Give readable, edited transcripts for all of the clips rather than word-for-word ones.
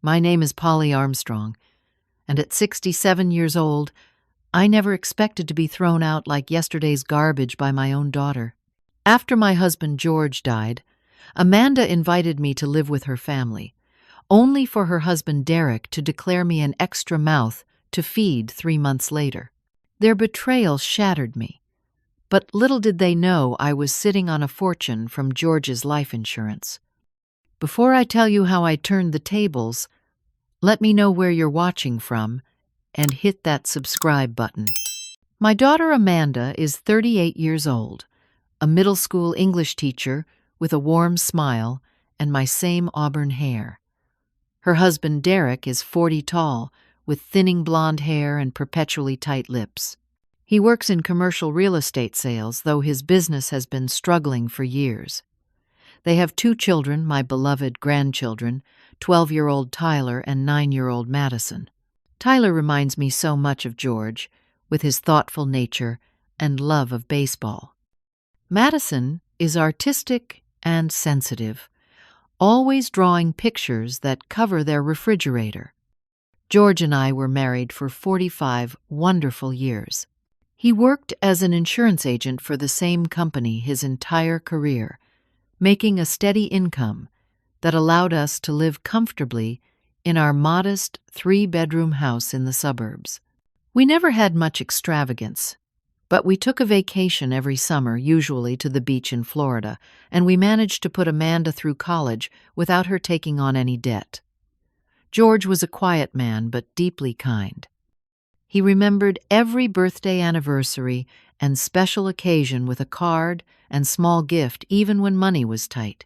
My name is Polly Armstrong, and at 67 years old, I never expected to be thrown out like yesterday's garbage by my own daughter. After my husband George died, Amanda invited me to live with her family, only for her husband Derek to declare me an extra mouth to feed 3 months later. Their betrayal shattered me, but little did they know I was sitting on a fortune from George's life insurance. Before I tell you how I turned the tables, let me know where you're watching from and hit that subscribe button. My daughter Amanda is 38 years old, a middle school English teacher with a warm smile and my same auburn hair. Her husband Derek is 40 tall, with thinning blonde hair and perpetually tight lips. He works in commercial real estate sales, though his business has been struggling for years. They have 2 children, my beloved grandchildren, 12-year-old Tyler and 9-year-old Madison. Tyler reminds me so much of George, with his thoughtful nature and love of baseball. Madison is artistic and sensitive, always drawing pictures that cover their refrigerator. George and I were married for 45 wonderful years. He worked as an insurance agent for the same company his entire career, making a steady income that allowed us to live comfortably in our modest 3-bedroom house in the suburbs. We never had much extravagance, but we took a vacation every summer, usually to the beach in Florida, and we managed to put Amanda through college without her taking on any debt. George was a quiet man, but deeply kind. He remembered every birthday anniversary and special occasion with a card and small gift, even when money was tight.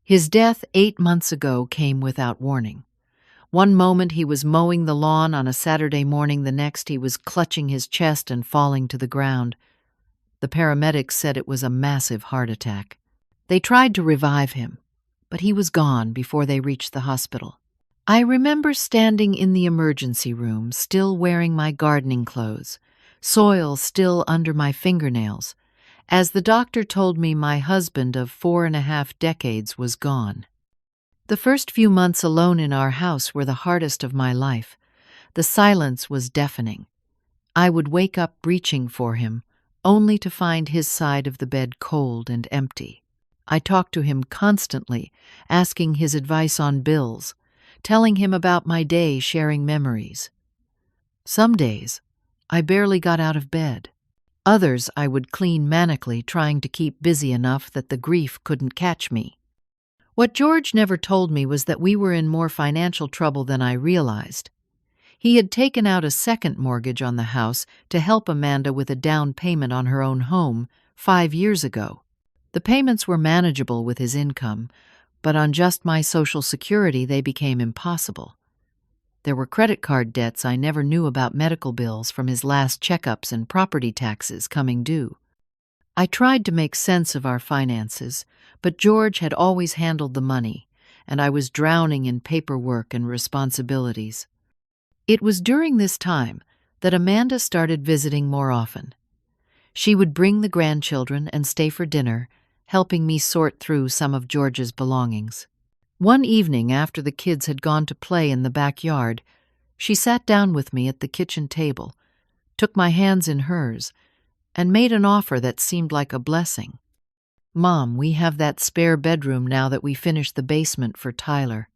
His death 8 months ago came without warning. One moment he was mowing the lawn on a Saturday morning, the next he was clutching his chest and falling to the ground. The paramedics said it was a massive heart attack. They tried to revive him, but he was gone before they reached the hospital. I remember standing in the emergency room, still wearing my gardening clothes, soil still under my fingernails, as the doctor told me my husband of 4.5 decades was gone. The first few months alone in our house were the hardest of my life. The silence was deafening. I would wake up reaching for him, only to find his side of the bed cold and empty. I talked to him constantly, asking his advice on bills, telling him about my day, sharing memories. Some days, I barely got out of bed. Others I would clean manically, trying to keep busy enough that the grief couldn't catch me. What George never told me was that we were in more financial trouble than I realized. He had taken out a second mortgage on the house to help Amanda with a down payment on her own home 5 years ago. The payments were manageable with his income, but on just my Social Security they became impossible. There were credit card debts I never knew about, medical bills from his last checkups, and property taxes coming due. I tried to make sense of our finances, but George had always handled the money, and I was drowning in paperwork and responsibilities. It was during this time that Amanda started visiting more often. She would bring the grandchildren and stay for dinner, helping me sort through some of George's belongings. One evening, after the kids had gone to play in the backyard, she sat down with me at the kitchen table, took my hands in hers, and made an offer that seemed like a blessing. "Mom, we have that spare bedroom now that we finished the basement for Tyler.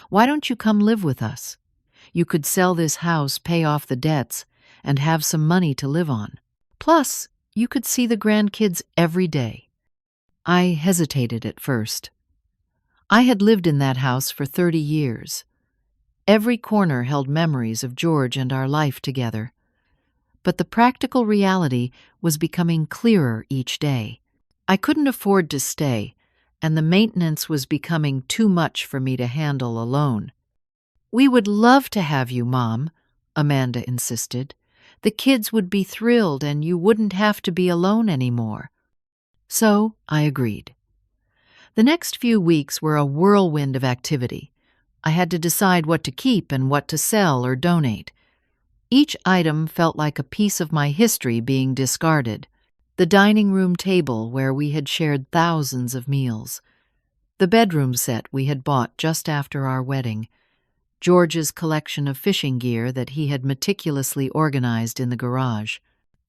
Why don't you come live with us? You could sell this house, pay off the debts, and have some money to live on. Plus, you could see the grandkids every day." I hesitated at first. I had lived in that house for 30 years. Every corner held memories of George and our life together. But the practical reality was becoming clearer each day. I couldn't afford to stay, and the maintenance was becoming too much for me to handle alone. "We would love to have you, Mom," Amanda insisted. "The kids would be thrilled, and you wouldn't have to be alone anymore." So I agreed. The next few weeks were a whirlwind of activity. I had to decide what to keep and what to sell or donate. Each item felt like a piece of my history being discarded. The dining room table where we had shared thousands of meals. The bedroom set we had bought just after our wedding. George's collection of fishing gear that he had meticulously organized in the garage.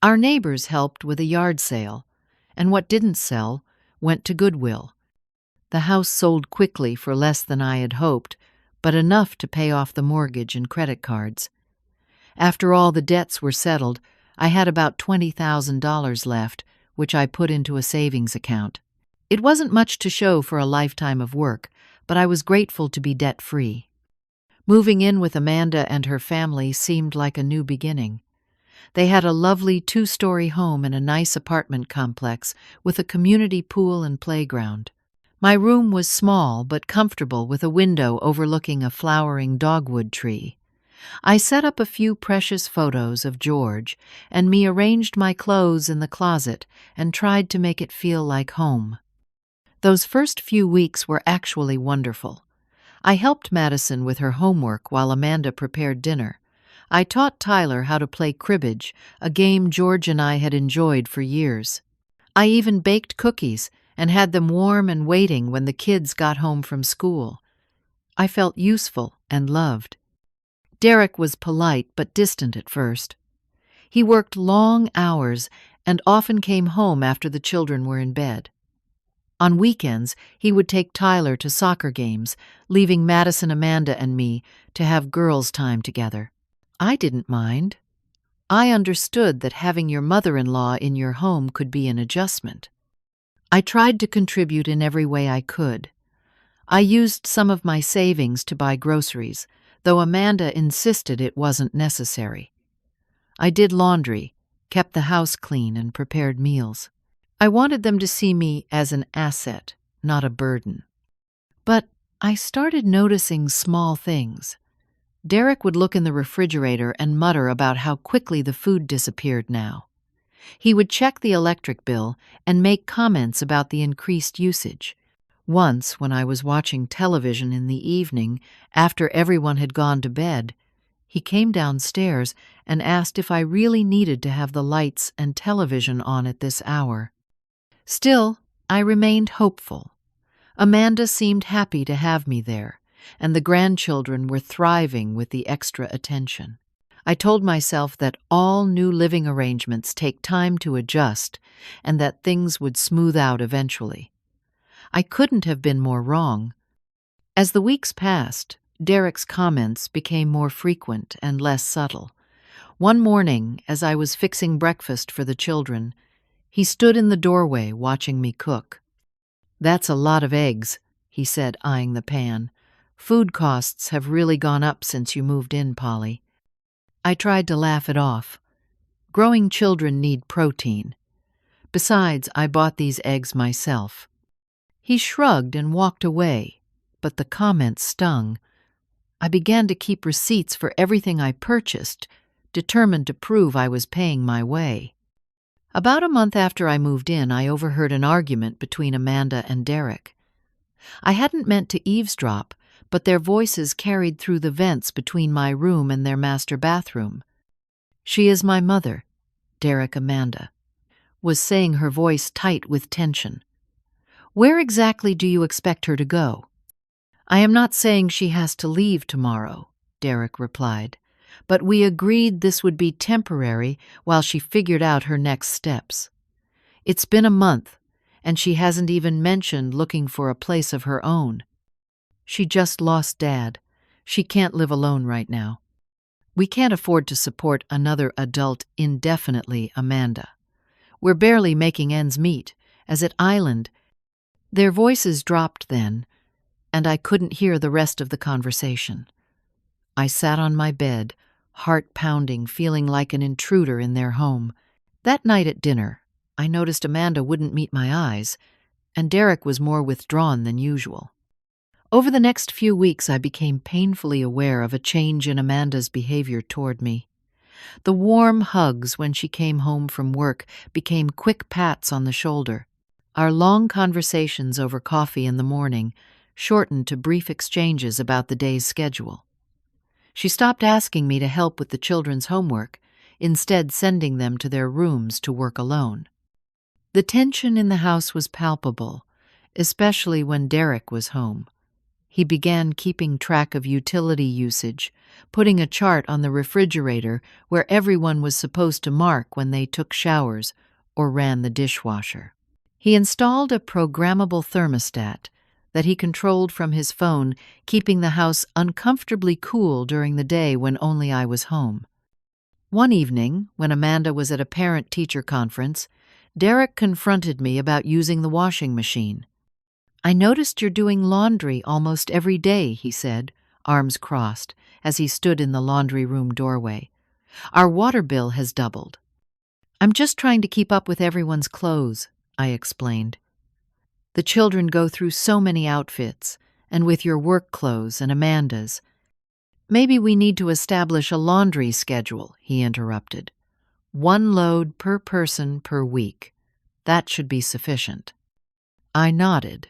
Our neighbors helped with a yard sale, and what didn't sell went to Goodwill. The house sold quickly for less than I had hoped, but enough to pay off the mortgage and credit cards. After all the debts were settled, I had about $20,000 left, which I put into a savings account. It wasn't much to show for a lifetime of work, but I was grateful to be debt-free. Moving in with Amanda and her family seemed like a new beginning. They had a lovely 2-story home in a nice apartment complex with a community pool and playground. My room was small but comfortable with a window overlooking a flowering dogwood tree. I set up a few precious photos of George, and me arranged my clothes in the closet and tried to make it feel like home. Those first few weeks were actually wonderful. I helped Madison with her homework while Amanda prepared dinner. I taught Tyler how to play cribbage, a game George and I had enjoyed for years. I even baked cookies and had them warm and waiting when the kids got home from school. I felt useful and loved. Derek was polite but distant at first. He worked long hours and often came home after the children were in bed. On weekends, he would take Tyler to soccer games, leaving Madison, Amanda, and me to have girls' time together. I didn't mind. I understood that having your mother-in-law in your home could be an adjustment. I tried to contribute in every way I could. I used some of my savings to buy groceries, though Amanda insisted it wasn't necessary. I did laundry, kept the house clean, and prepared meals. I wanted them to see me as an asset, not a burden. But I started noticing small things. Derek would look in the refrigerator and mutter about how quickly the food disappeared now. He would check the electric bill and make comments about the increased usage. Once, when I was watching television in the evening, after everyone had gone to bed, he came downstairs and asked if I really needed to have the lights and television on at this hour. Still, I remained hopeful. Amanda seemed happy to have me there, and the grandchildren were thriving with the extra attention. I told myself that all new living arrangements take time to adjust and that things would smooth out eventually. I couldn't have been more wrong. As the weeks passed, Derek's comments became more frequent and less subtle. One morning, as I was fixing breakfast for the children, he stood in the doorway watching me cook. "That's a lot of eggs," he said, eyeing the pan. "Food costs have really gone up since you moved in, Polly." I tried to laugh it off. Growing children need protein. Besides, I bought these eggs myself. He shrugged and walked away, but the comment stung. I began to keep receipts for everything I purchased, determined to prove I was paying my way. About a month after I moved in, I overheard an argument between Amanda and Derek. I hadn't meant to eavesdrop, but their voices carried through the vents between my room and their master bathroom. "She is my mother," Derek Amanda was saying, her voice tight with tension. "Where exactly do you expect her to go?" "I am not saying she has to leave tomorrow," Derek replied, "but we agreed this would be temporary while she figured out her next steps. It's been a month, and she hasn't even mentioned looking for a place of her own. She just lost Dad. She can't live alone right now. We can't afford to support another adult indefinitely, Amanda. We're barely making ends meet, as at Island." Their voices dropped then, and I couldn't hear the rest of the conversation. I sat on my bed, heart pounding, feeling like an intruder in their home. That night at dinner, I noticed Amanda wouldn't meet my eyes, and Derek was more withdrawn than usual. Over the next few weeks, I became painfully aware of a change in Amanda's behavior toward me. The warm hugs when she came home from work became quick pats on the shoulder. Our long conversations over coffee in the morning shortened to brief exchanges about the day's schedule. She stopped asking me to help with the children's homework, instead sending them to their rooms to work alone. The tension in the house was palpable, especially when Derek was home. He began keeping track of utility usage, putting a chart on the refrigerator where everyone was supposed to mark when they took showers or ran the dishwasher. He installed a programmable thermostat that he controlled from his phone, keeping the house uncomfortably cool during the day when only I was home. One evening, when Amanda was at a parent-teacher conference, Derek confronted me about using the washing machine. "I noticed you're doing laundry almost every day," he said, arms crossed, as he stood in the laundry room doorway. "Our water bill has doubled." "I'm just trying to keep up with everyone's clothes," I explained. "The children go through so many outfits, and with your work clothes and Amanda's." "Maybe we need to establish a laundry schedule," he interrupted. "One load per person per week. That should be sufficient." I nodded,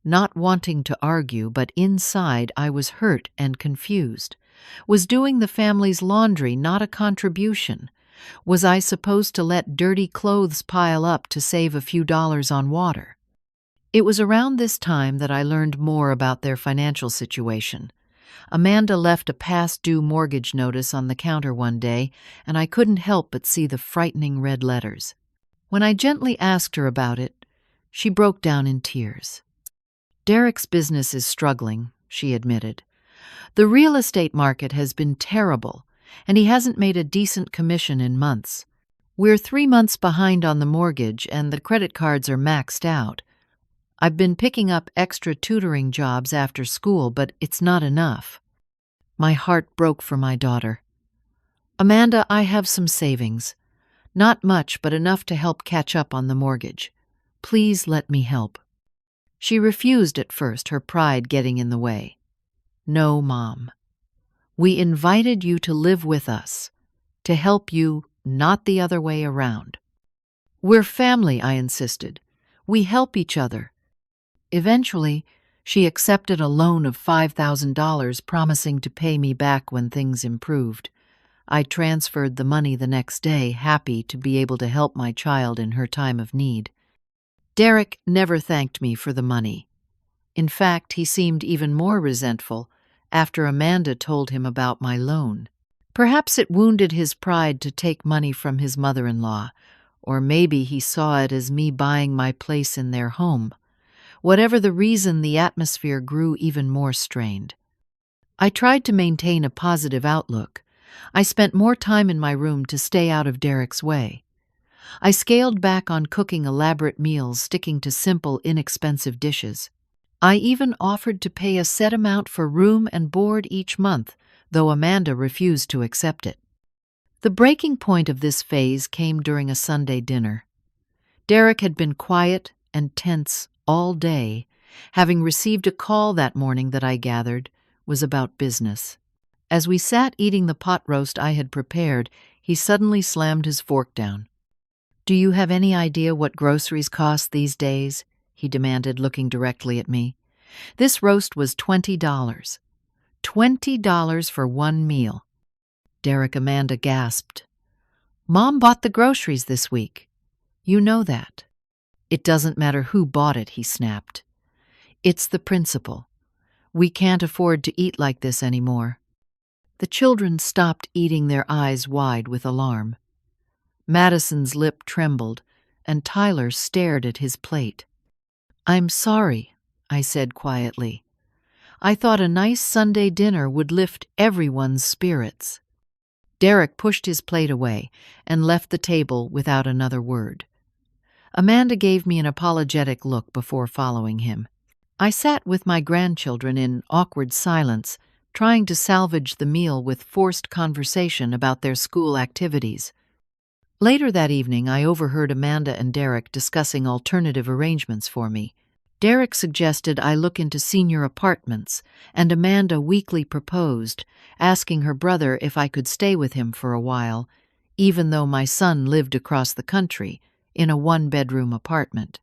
not wanting to argue, but inside I was hurt and confused. Was doing the family's laundry not a contribution? Was I supposed to let dirty clothes pile up to save a few dollars on water? It was around this time that I learned more about their financial situation. Amanda left a past-due mortgage notice on the counter one day, and I couldn't help but see the frightening red letters. When I gently asked her about it, she broke down in tears. "Derek's business is struggling," she admitted. "The real estate market has been terrible, and he hasn't made a decent commission in months. We're 3 months behind on the mortgage, and the credit cards are maxed out. I've been picking up extra tutoring jobs after school, but it's not enough." My heart broke for my daughter. "Amanda, I have some savings. Not much, but enough to help catch up on the mortgage. Please let me help." She refused at first, her pride getting in the way. "No, Mom. We invited you to live with us, to help you, not the other way around." "We're family," I insisted. "We help each other." Eventually, she accepted a loan of $5,000, promising to pay me back when things improved. I transferred the money the next day, happy to be able to help my child in her time of need. Derek never thanked me for the money. In fact, he seemed even more resentful after Amanda told him about my loan. Perhaps it wounded his pride to take money from his mother-in-law, or maybe he saw it as me buying my place in their home. Whatever the reason, the atmosphere grew even more strained. I tried to maintain a positive outlook. I spent more time in my room to stay out of Derek's way. I scaled back on cooking elaborate meals, sticking to simple, inexpensive dishes. I even offered to pay a set amount for room and board each month, though Amanda refused to accept it. The breaking point of this phase came during a Sunday dinner. Derek had been quiet and tense all day, having received a call that morning that I gathered was about business. As we sat eating the pot roast I had prepared, he suddenly slammed his fork down. "Do you have any idea what groceries cost these days?" he demanded, looking directly at me. This roast was $20. $20 for one meal. Amanda gasped. "Mom bought the groceries this week. You know that." "It doesn't matter who bought it," he snapped. "It's the principle. We can't afford to eat like this anymore." The children stopped eating, their eyes wide with alarm. Madison's lip trembled, and Tyler stared at his plate. "I'm sorry," I said quietly. "I thought a nice Sunday dinner would lift everyone's spirits." Derek pushed his plate away and left the table without another word. Amanda gave me an apologetic look before following him. I sat with my grandchildren in awkward silence, trying to salvage the meal with forced conversation about their school activities. Later that evening, I overheard Amanda and Derek discussing alternative arrangements for me. Derek suggested I look into senior apartments, and Amanda weakly proposed, asking her brother if I could stay with him for a while, even though my son lived across the country in a one-bedroom apartment.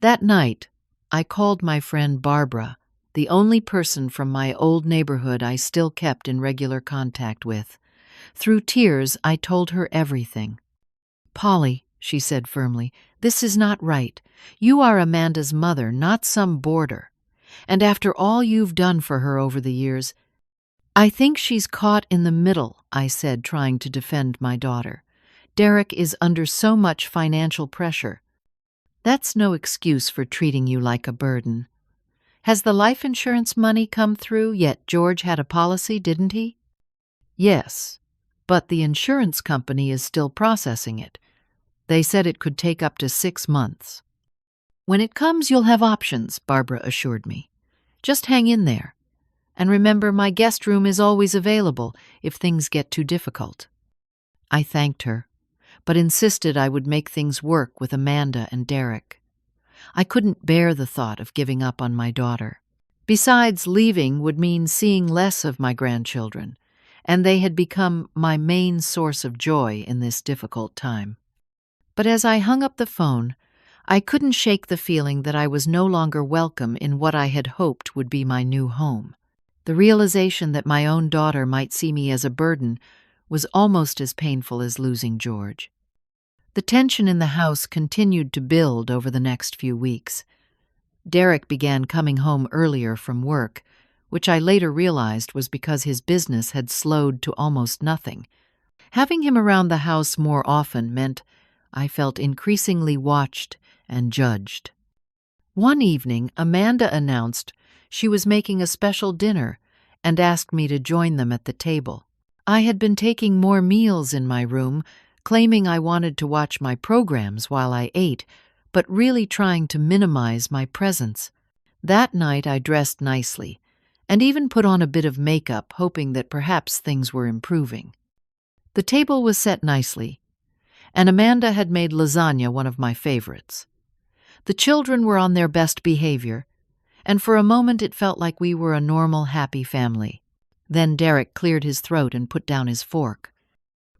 That night, I called my friend Barbara, the only person from my old neighborhood I still kept in regular contact with. Through tears, I told her everything. "Polly," she said firmly, "this is not right. You are Amanda's mother, not some boarder. And after all you've done for her over the years, I think she's caught in the middle, I said, trying to defend my daughter. Derek is under so much financial pressure. That's no excuse for treating you like a burden. Has the life insurance money come through yet? George had a policy, didn't he? Yes, but the insurance company is still processing it. They said it could take up to 6 months. When it comes, you'll have options, Barbara assured me. Just hang in there. And remember, my guest room is always available if things get too difficult. I thanked her, but insisted I would make things work with Amanda and Derek. I couldn't bear the thought of giving up on my daughter. Besides, leaving would mean seeing less of my grandchildren, and they had become my main source of joy in this difficult time. But as I hung up the phone, I couldn't shake the feeling that I was no longer welcome in what I had hoped would be my new home. The realization that my own daughter might see me as a burden was almost as painful as losing George. The tension in the house continued to build over the next few weeks. Derek began coming home earlier from work, which I later realized was because his business had slowed to almost nothing. Having him around the house more often meant I felt increasingly watched and judged. One evening, Amanda announced she was making a special dinner and asked me to join them at the table. I had been taking more meals in my room, claiming I wanted to watch my programs while I ate, but really trying to minimize my presence. That night I dressed nicely, and even put on a bit of makeup, hoping that perhaps things were improving. The table was set nicely, and Amanda had made lasagna one of my favorites. The children were on their best behavior, and for a moment it felt like we were a normal, happy family. Then Derek cleared his throat and put down his fork.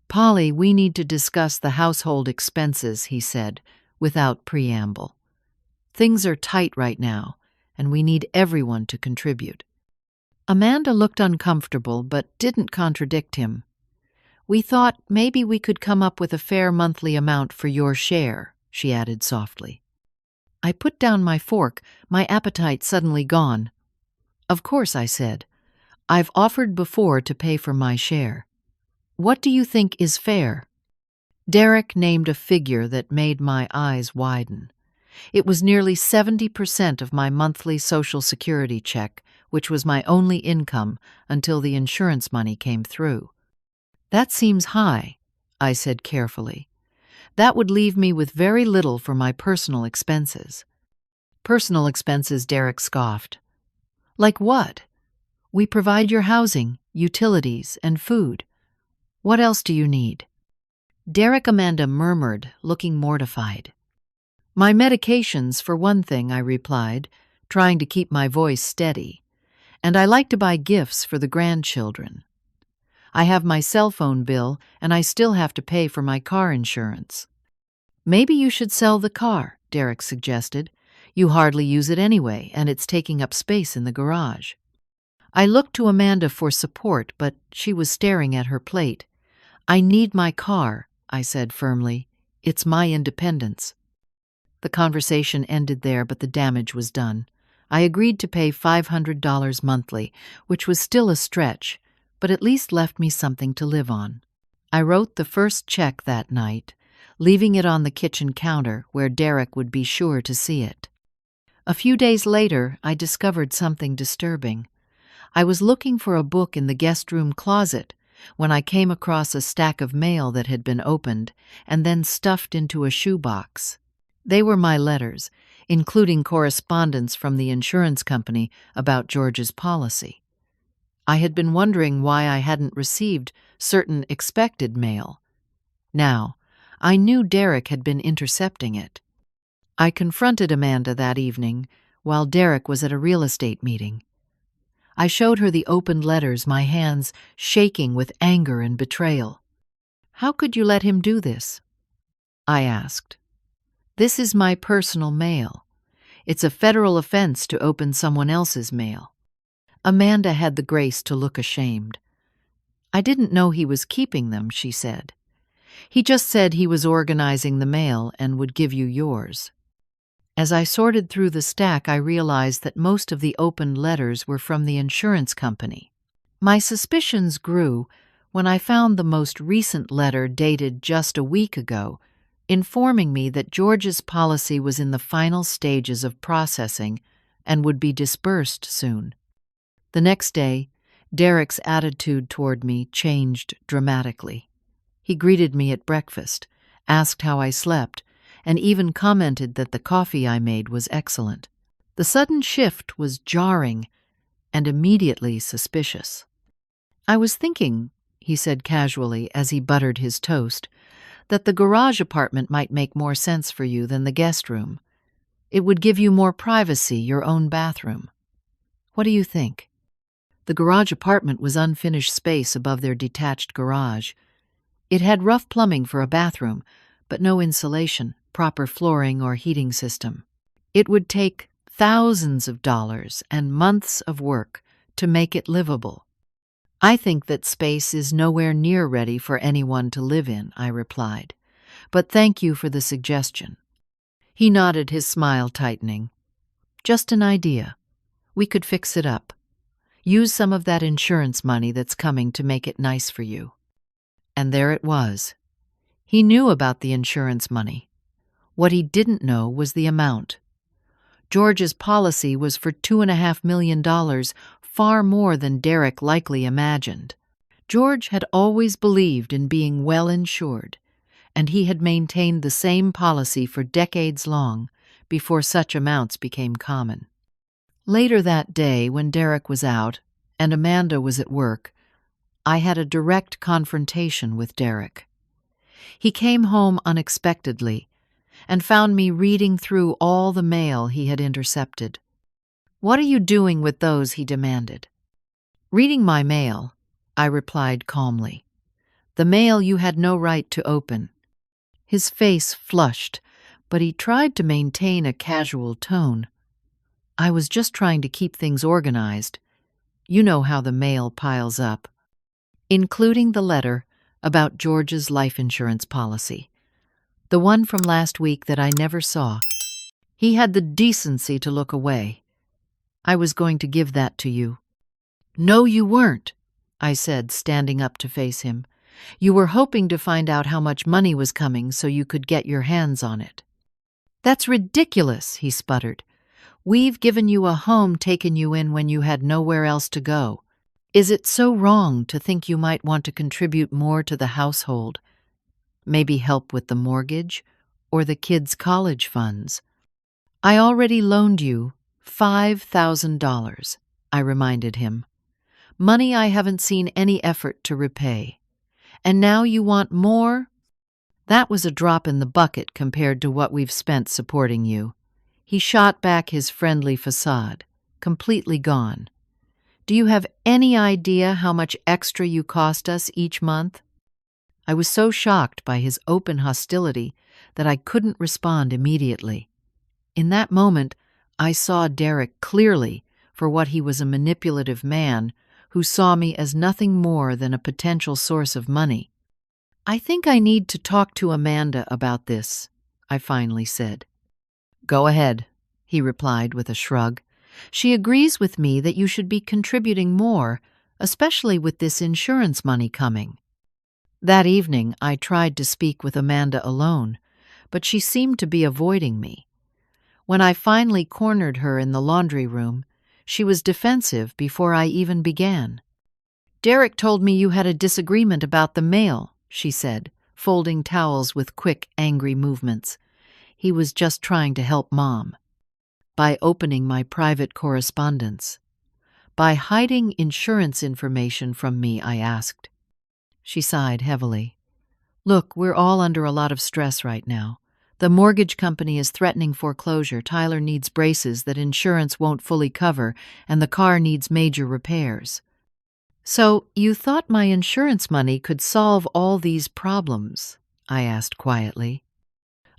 "Polly, we need to discuss the household expenses," he said, without preamble. "Things are tight right now, and we need everyone to contribute." Amanda looked uncomfortable but didn't contradict him. "We thought maybe we could come up with a fair monthly amount for your share," she added softly. I put down my fork, my appetite suddenly gone. "Of course," I said. "I've offered before to pay for my share. What do you think is fair?" Derek named a figure that made my eyes widen. It was nearly 70% of my monthly Social Security check, which was my only income until the insurance money came through. "That seems high," I said carefully. "That would leave me with very little for my personal expenses." "Personal expenses," Derek scoffed. "Like what? We provide your housing, utilities, and food. What else do you need?" Derek Amanda murmured, looking mortified. "My medications, for one thing," I replied, trying to keep my voice steady. "And I like to buy gifts for the grandchildren. I have my cell phone bill, and I still have to pay for my car insurance." "Maybe you should sell the car," Derek suggested. "You hardly use it anyway, and it's taking up space in the garage." I looked to Amanda for support, but she was staring at her plate. "I need my car," I said firmly. "It's my independence." The conversation ended there, but the damage was done. I agreed to pay $500 monthly, which was still a stretch, but at least left me something to live on. I wrote the first check that night, leaving it on the kitchen counter where Derek would be sure to see it. A few days later, I discovered something disturbing. I was looking for a book in the guest room closet when I came across a stack of mail that had been opened and then stuffed into a shoebox. They were my letters, including correspondence from the insurance company about George's policy. I had been wondering why I hadn't received certain expected mail. Now, I knew Derek had been intercepting it. I confronted Amanda that evening while Derek was at a real estate meeting. I showed her the opened letters, my hands shaking with anger and betrayal. "How could you let him do this?" I asked. "This is my personal mail. It's a federal offense to open someone else's mail." Amanda had the grace to look ashamed. "I didn't know he was keeping them," she said. "He just said he was organizing the mail and would give you yours." As I sorted through the stack, I realized that most of the opened letters were from the insurance company. My suspicions grew when I found the most recent letter dated just a week ago, informing me that George's policy was in the final stages of processing and would be dispersed soon. The next day, Derek's attitude toward me changed dramatically. He greeted me at breakfast, asked how I slept, and even commented that the coffee I made was excellent. The sudden shift was jarring and immediately suspicious. "I was thinking," he said casually as he buttered his toast, "that the garage apartment might make more sense for you than the guest room. It would give you more privacy, your own bathroom. What do you think?" The garage apartment was unfinished space above their detached garage. It had rough plumbing for a bathroom, but no insulation, proper flooring, or heating system. It would take thousands of dollars and months of work to make it livable. "I think that space is nowhere near ready for anyone to live in," I replied, "but thank you for the suggestion." He nodded, his smile tightening. "Just an idea. We could fix it up. Use some of that insurance money that's coming to make it nice for you." And there it was. He knew about the insurance money. What he didn't know was the amount. George's policy was for $2.5 million, far more than Derek likely imagined. George had always believed in being well insured, and he had maintained the same policy for decades long before such amounts became common. Later that day, when Derek was out and Amanda was at work, I had a direct confrontation with Derek. He came home unexpectedly and found me reading through all the mail he had intercepted. "What are you doing with those?" he demanded. "Reading my mail," I replied calmly. "The mail you had no right to open." His face flushed, but he tried to maintain a casual tone. "I was just trying to keep things organized. You know how the mail piles up." Including the letter about George's life insurance policy. The one from last week that I never saw. He had the decency to look away. "I was going to give that to you." "No, you weren't," I said, standing up to face him. "You were hoping to find out how much money was coming so you could get your hands on it." "That's ridiculous," he sputtered. "We've given you a home, taken you in when you had nowhere else to go. Is it so wrong to think you might want to contribute more to the household? Maybe help with the mortgage or the kids' college funds?" "I already loaned you $5,000, I reminded him. "Money I haven't seen any effort to repay. And now you want more? That was a drop in the bucket compared to what we've spent supporting you." He shot back his friendly facade, completely gone. "Do you have any idea how much extra you cost us each month?" I was so shocked by his open hostility that I couldn't respond immediately. In that moment, I saw Derek clearly for what he was, a manipulative man who saw me as nothing more than a potential source of money. "I think I need to talk to Amanda about this," I finally said. "Go ahead," he replied with a shrug. "She agrees with me that you should be contributing more, especially with this insurance money coming." That evening, I tried to speak with Amanda alone, but she seemed to be avoiding me. When I finally cornered her in the laundry room, she was defensive before I even began. "Derek told me you had a disagreement about the mail," she said, folding towels with quick, angry movements. "He was just trying to help Mom." By opening my private correspondence. "By hiding insurance information from me?" I asked. She sighed heavily. "Look, we're all under a lot of stress right now. The mortgage company is threatening foreclosure, Tyler needs braces that insurance won't fully cover, and the car needs major repairs." "So you thought my insurance money could solve all these problems?" I asked quietly.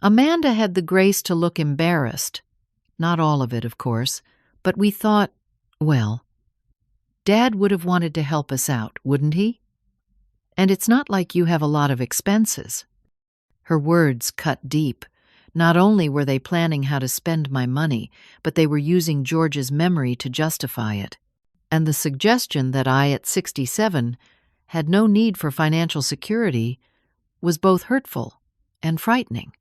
Amanda had the grace to look embarrassed. Not all of it, of course, but we thought, well, Dad would have wanted to help us out, wouldn't he? And it's not like you have a lot of expenses. Her words cut deep, Not only were they planning how to spend my money, but they were using George's memory to justify it. And the suggestion that I, at 67, had no need for financial security was both hurtful and frightening.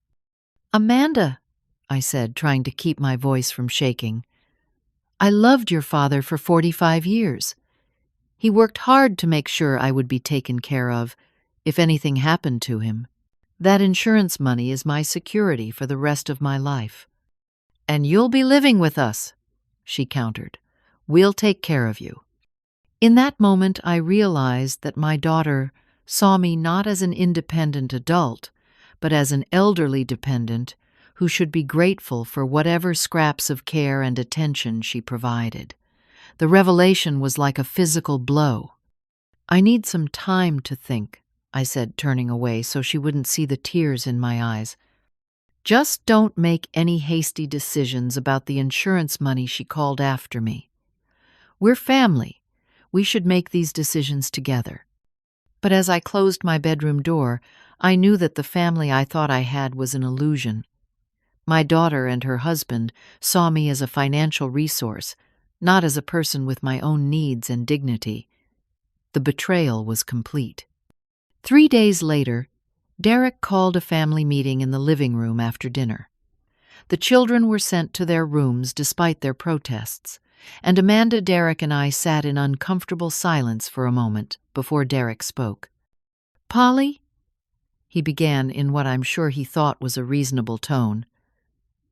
"Amanda," I said, trying to keep my voice from shaking, "I loved your father for 45 years. He worked hard to make sure I would be taken care of if anything happened to him. That insurance money is my security for the rest of my life." "And you'll be living with us," she countered. "We'll take care of you." In that moment, I realized that my daughter saw me not as an independent adult, but as an elderly dependent who should be grateful for whatever scraps of care and attention she provided. The revelation was like a physical blow. "I need some time to think," I said, turning away so she wouldn't see the tears in my eyes. "Just don't make any hasty decisions about the insurance money," she called after me. "We're family. We should make these decisions together." But as I closed my bedroom door, I knew that the family I thought I had was an illusion. My daughter and her husband saw me as a financial resource, not as a person with my own needs and dignity. The betrayal was complete. 3 days later, Derek called a family meeting in the living room after dinner. The children were sent to their rooms despite their protests, and Amanda, Derek, and I sat in uncomfortable silence for a moment before Derek spoke. "Polly," he began in what I'm sure he thought was a reasonable tone,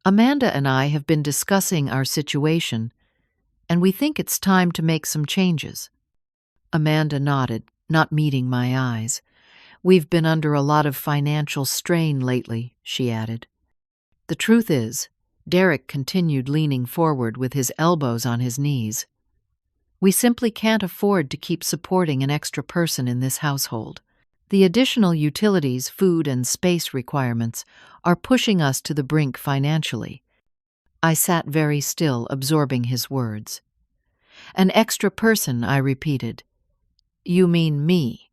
"Amanda and I have been discussing our situation, and we think it's time to make some changes." Amanda nodded, not meeting my eyes. "We've been under a lot of financial strain lately," she added. "The truth is," Derek continued, leaning forward with his elbows on his knees, "we simply can't afford to keep supporting an extra person in this household. The additional utilities, food, and space requirements are pushing us to the brink financially." I sat very still, absorbing his words. "An extra person," I repeated. "You mean me,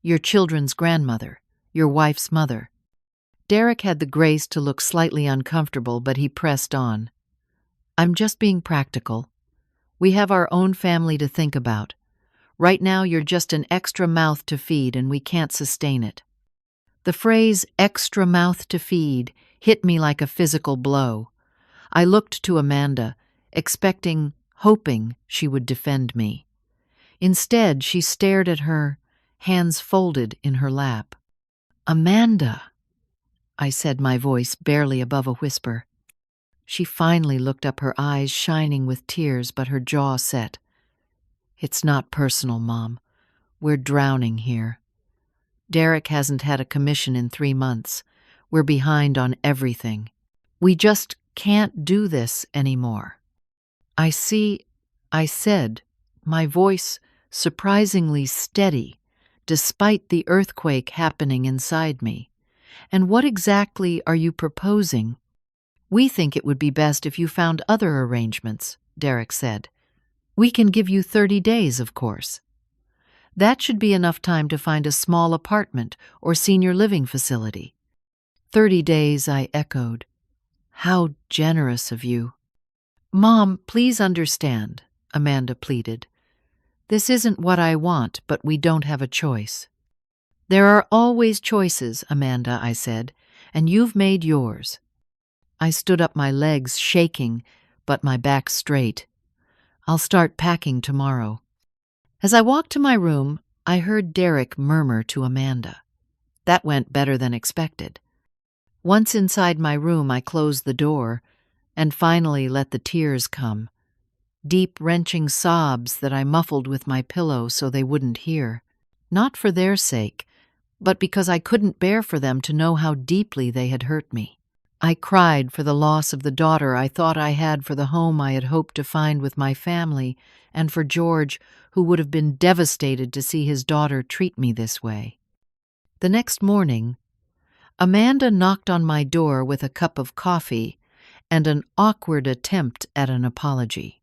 your children's grandmother, your wife's mother." Derek had the grace to look slightly uncomfortable, but he pressed on. "I'm just being practical. We have our own family to think about. Right now, you're just an extra mouth to feed, and we can't sustain it." The phrase "extra mouth to feed" hit me like a physical blow. I looked to Amanda, expecting, hoping she would defend me. Instead, she stared at her, hands folded in her lap. "Amanda," I said, my voice barely above a whisper. She finally looked up, her eyes shining with tears, but her jaw set. "It's not personal, Mom. We're drowning here. Derek hasn't had a commission in 3 months. We're behind on everything. We just can't do this anymore." "I see," I said, my voice surprisingly steady, despite the earthquake happening inside me. "And what exactly are you proposing?" "We think it would be best if you found other arrangements," Derek said. "We can give you 30 days, of course. That should be enough time to find a small apartment or senior living facility." 30 days, I echoed. "How generous of you." "Mom, please understand," Amanda pleaded. "This isn't what I want, but we don't have a choice." "There are always choices, Amanda," I said, "and you've made yours." I stood up, my legs shaking, but my back straight. "I'll start packing tomorrow." As I walked to my room, I heard Derek murmur to Amanda. That went better than expected. Once inside my room, I closed the door and finally let the tears come. Deep, wrenching sobs that I muffled with my pillow so they wouldn't hear. Not for their sake, but because I couldn't bear for them to know how deeply they had hurt me. I cried for the loss of the daughter I thought I had, for the home I had hoped to find with my family, and for George, who would have been devastated to see his daughter treat me this way. The next morning, Amanda knocked on my door with a cup of coffee and an awkward attempt at an apology.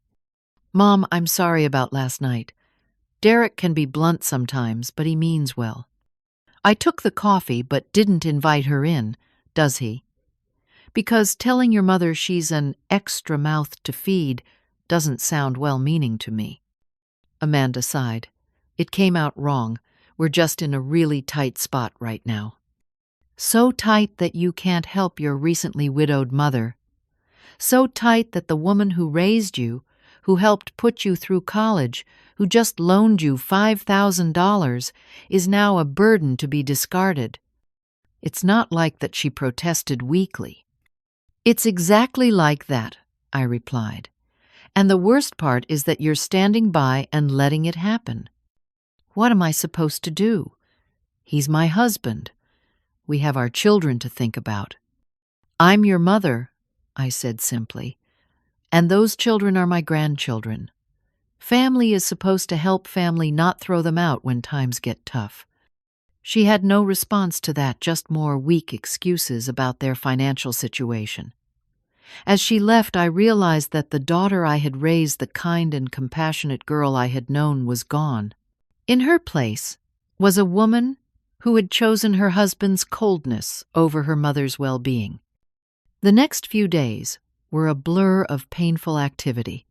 "Mom, I'm sorry about last night. Derek can be blunt sometimes, but he means well." I took the coffee but didn't invite her in, "Does he?" Because telling your mother she's an extra mouth to feed doesn't sound well-meaning to me." Amanda sighed. "It came out wrong. We're just in a really tight spot right now. So tight that you can't help your recently widowed mother. So tight that the woman who raised you, who helped put you through college, who just loaned you $5,000, is now a burden to be discarded. It's not like that she protested weakly." "It's exactly like that," I replied. "And the worst part is that you're standing by and letting it happen. What am I supposed to do? He's my husband. We have our children to think about. I'm your mother," I said simply, "and those children are my grandchildren. Family is supposed to help family, not throw them out when times get tough." She had no response to that, just more weak excuses about their financial situation. As she left, I realized that the daughter I had raised, the kind and compassionate girl I had known, was gone. In her place was a woman who had chosen her husband's coldness over her mother's well-being. The next few days were a blur of painful activity.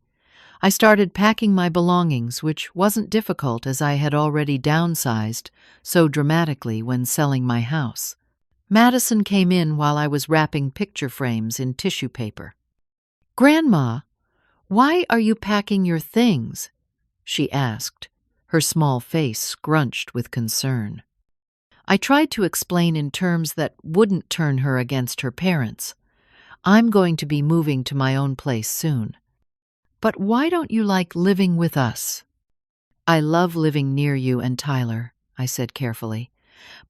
I started packing my belongings, which wasn't difficult as I had already downsized so dramatically when selling my house. Madison came in while I was wrapping picture frames in tissue paper. "Grandma, why are you packing your things?" she asked, her small face scrunched with concern. I tried to explain in terms that wouldn't turn her against her parents. "I'm going to be moving to my own place soon." "But why don't you like living with us?" "I love living near you and Tyler," I said carefully,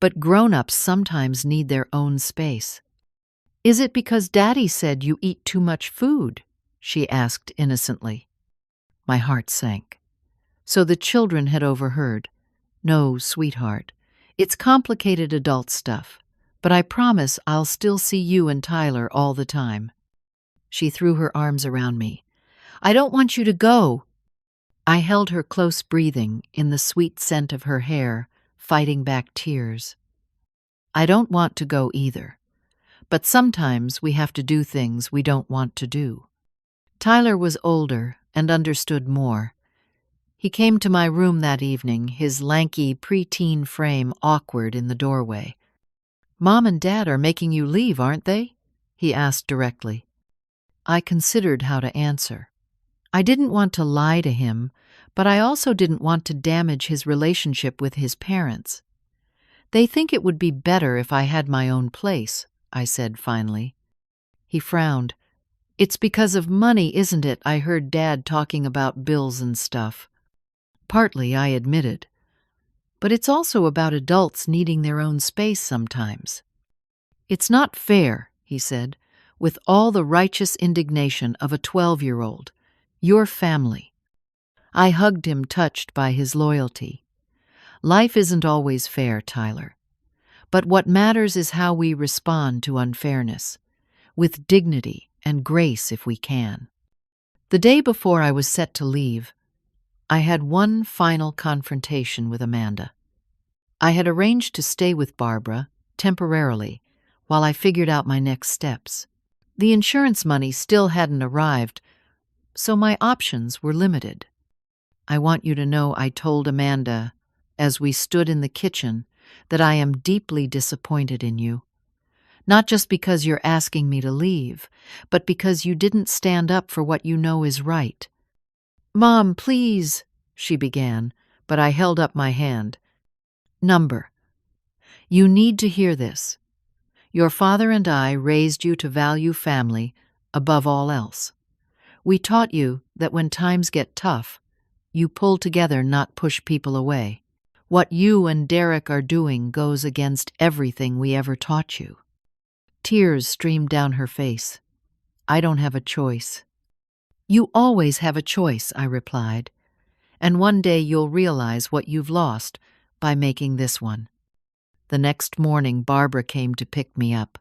"but grown-ups sometimes need their own space." "Is it because Daddy said you eat too much food?" she asked innocently. My heart sank. So the children had overheard. "No, sweetheart. It's complicated adult stuff, but I promise I'll still see you and Tyler all the time." She threw her arms around me. "I don't want you to go." I held her close, breathing in the sweet scent of her hair, fighting back tears. "I don't want to go either, but sometimes we have to do things we don't want to do." Tyler was older and understood more. He came to my room that evening, his lanky preteen frame awkward in the doorway. "Mom and Dad are making you leave, aren't they?" he asked directly. I considered how to answer. I didn't want to lie to him, but I also didn't want to damage his relationship with his parents. "They think it would be better if I had my own place," I said finally. He frowned. "It's because of money, isn't it? I heard Dad talking about bills and stuff." "Partly," I admitted. "But it's also about adults needing their own space sometimes." "It's not fair," he said, with all the righteous indignation of a 12-year-old. "Your family." I hugged him, touched by his loyalty. "Life isn't always fair, Tyler. But what matters is how we respond to unfairness, with dignity and grace if we can." The day before I was set to leave, I had one final confrontation with Amanda. I had arranged to stay with Barbara, temporarily, while I figured out my next steps. The insurance money still hadn't arrived, so my options were limited. "I want you to know," I told Amanda as we stood in the kitchen, "that I am deeply disappointed in you. Not just because you're asking me to leave, but because you didn't stand up for what you know is right." "Mom, please," she began, but I held up my hand. "Number, you need to hear this. Your father and I raised you to value family above all else. We taught you that when times get tough, you pull together, not push people away. What you and Derek are doing goes against everything we ever taught you." Tears streamed down her face. "I don't have a choice." "You always have a choice," I replied. "And one day you'll realize what you've lost by making this one." The next morning, Barbara came to pick me up.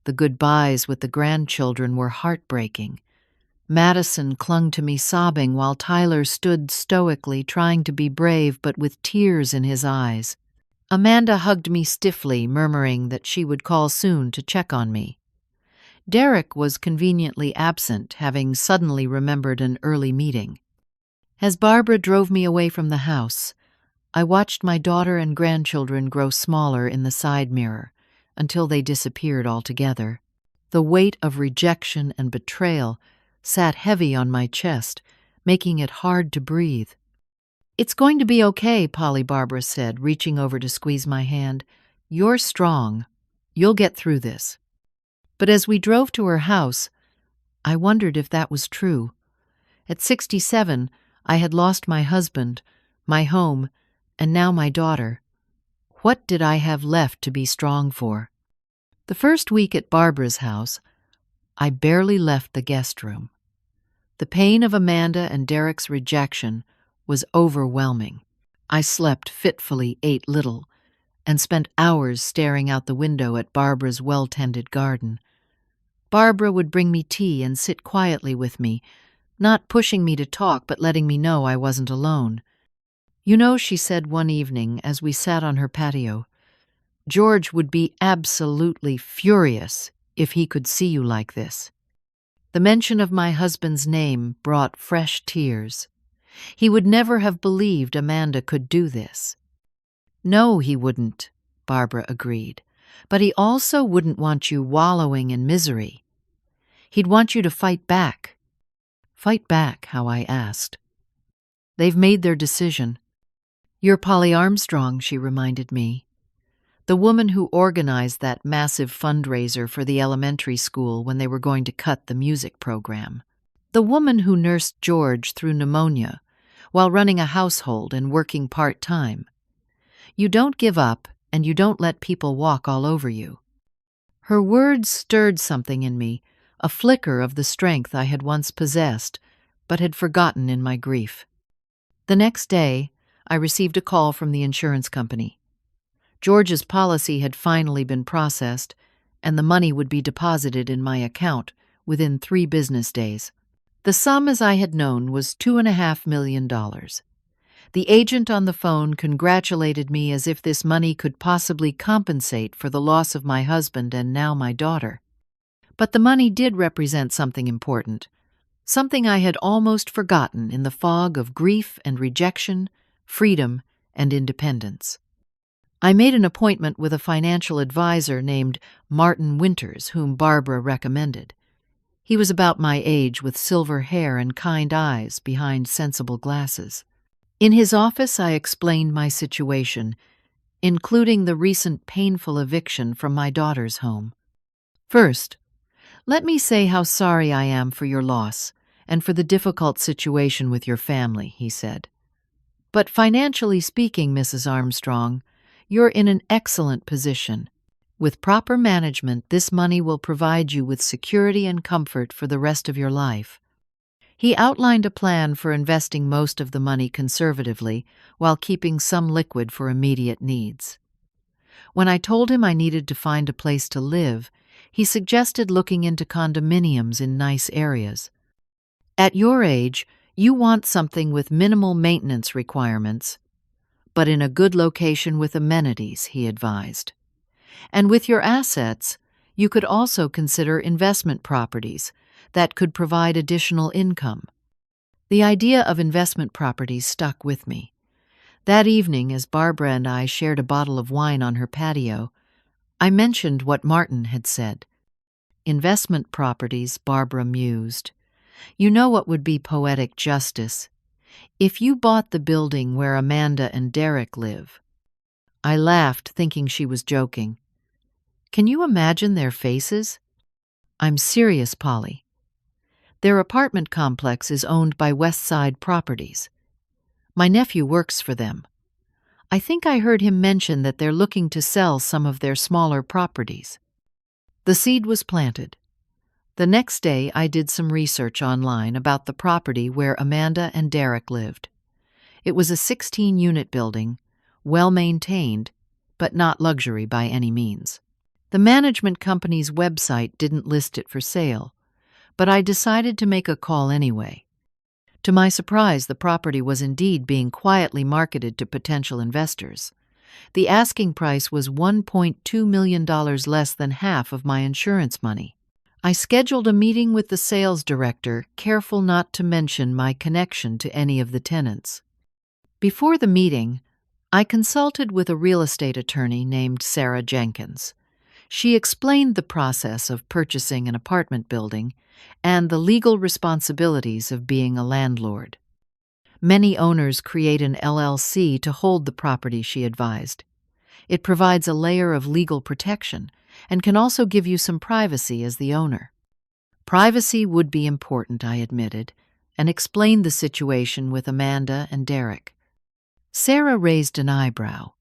The goodbyes with the grandchildren were heartbreaking. Madison clung to me sobbing while Tyler stood stoically trying to be brave but with tears in his eyes. Amanda hugged me stiffly, murmuring that she would call soon to check on me. Derek was conveniently absent, having suddenly remembered an early meeting. As Barbara drove me away from the house, I watched my daughter and grandchildren grow smaller in the side mirror until they disappeared altogether. The weight of rejection and betrayal sat heavy on my chest, making it hard to breathe. "It's going to be okay," Polly Barbara said, reaching over to squeeze my hand. "You're strong. You'll get through this." But as we drove to her house, I wondered if that was true. At 67, I had lost my husband, my home, and now my daughter. What did I have left to be strong for? The first week at Barbara's house, I barely left the guest room. The pain of Amanda and Derek's rejection was overwhelming. I slept fitfully, ate little, and spent hours staring out the window at Barbara's well-tended garden. Barbara would bring me tea and sit quietly with me, not pushing me to talk but letting me know I wasn't alone. "You know," she said one evening as we sat on her patio, "George would be absolutely furious if he could see you like this." The mention of my husband's name brought fresh tears. He would never have believed Amanda could do this. "No, he wouldn't," Barbara agreed, "but he also wouldn't want you wallowing in misery. He'd want you to fight back." "Fight back?" how I asked. "They've made their decision." "You're Polly Armstrong," she reminded me. "The woman who organized that massive fundraiser for the elementary school when they were going to cut the music program. The woman who nursed George through pneumonia while running a household and working part-time. You don't give up, and you don't let people walk all over you." Her words stirred something in me, a flicker of the strength I had once possessed, but had forgotten in my grief. The next day, I received a call from the insurance company. George's policy had finally been processed, and the money would be deposited in my account within 3 business days. The sum, as I had known, was $2.5 million. The agent on the phone congratulated me as if this money could possibly compensate for the loss of my husband and now my daughter. But the money did represent something important, something I had almost forgotten in the fog of grief and rejection, freedom and independence. I made an appointment with a financial advisor named Martin Winters, whom Barbara recommended. He was about my age, with silver hair and kind eyes behind sensible glasses. In his office, I explained my situation, including the recent painful eviction from my daughter's home. "First, let me say how sorry I am for your loss and for the difficult situation with your family," he said. "But financially speaking, Mrs. Armstrong, you're in an excellent position. With proper management, this money will provide you with security and comfort for the rest of your life." He outlined a plan for investing most of the money conservatively while keeping some liquid for immediate needs. When I told him I needed to find a place to live, he suggested looking into condominiums in nice areas. "At your age, you want something with minimal maintenance requirements, but in a good location with amenities," he advised. "And with your assets, you could also consider investment properties that could provide additional income." The idea of investment properties stuck with me. That evening, as Barbara and I shared a bottle of wine on her patio, I mentioned what Martin had said. "Investment properties," Barbara mused. "You know what would be poetic justice? If you bought the building where Amanda and Derek live." I laughed, thinking she was joking. "Can you imagine their faces?" "I'm serious, Polly. Their apartment complex is owned by West Side Properties. My nephew works for them. I think I heard him mention that they're looking to sell some of their smaller properties." The seed was planted. The next day, I did some research online about the property where Amanda and Derek lived. It was a 16-unit building, well-maintained, but not luxury by any means. The management company's website didn't list it for sale, but I decided to make a call anyway. To my surprise, the property was indeed being quietly marketed to potential investors. The asking price was $1.2 million less than half of my insurance money. I scheduled a meeting with the sales director, careful not to mention my connection to any of the tenants. Before the meeting, I consulted with a real estate attorney named Sarah Jenkins. She explained the process of purchasing an apartment building and the legal responsibilities of being a landlord. Many owners create an LLC to hold the property, she advised. It provides a layer of legal protection and can also give you some privacy as the owner. Privacy would be important, I admitted, and explained the situation with Amanda and Derek. Sarah raised an eyebrow.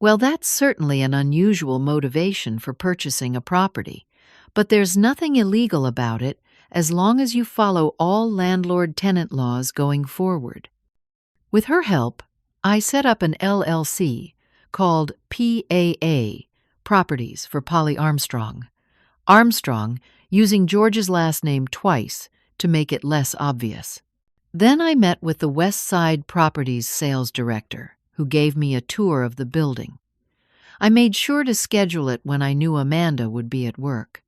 Well, that's certainly an unusual motivation for purchasing a property, but there's nothing illegal about it as long as you follow all landlord-tenant laws going forward. With her help, I set up an LLC called PAA, Properties for Polly Armstrong. Armstrong, using George's last name twice to make it less obvious. Then I met with the West Side Properties sales director, who gave me a tour of the building. I made sure to schedule it when I knew Amanda would be at work.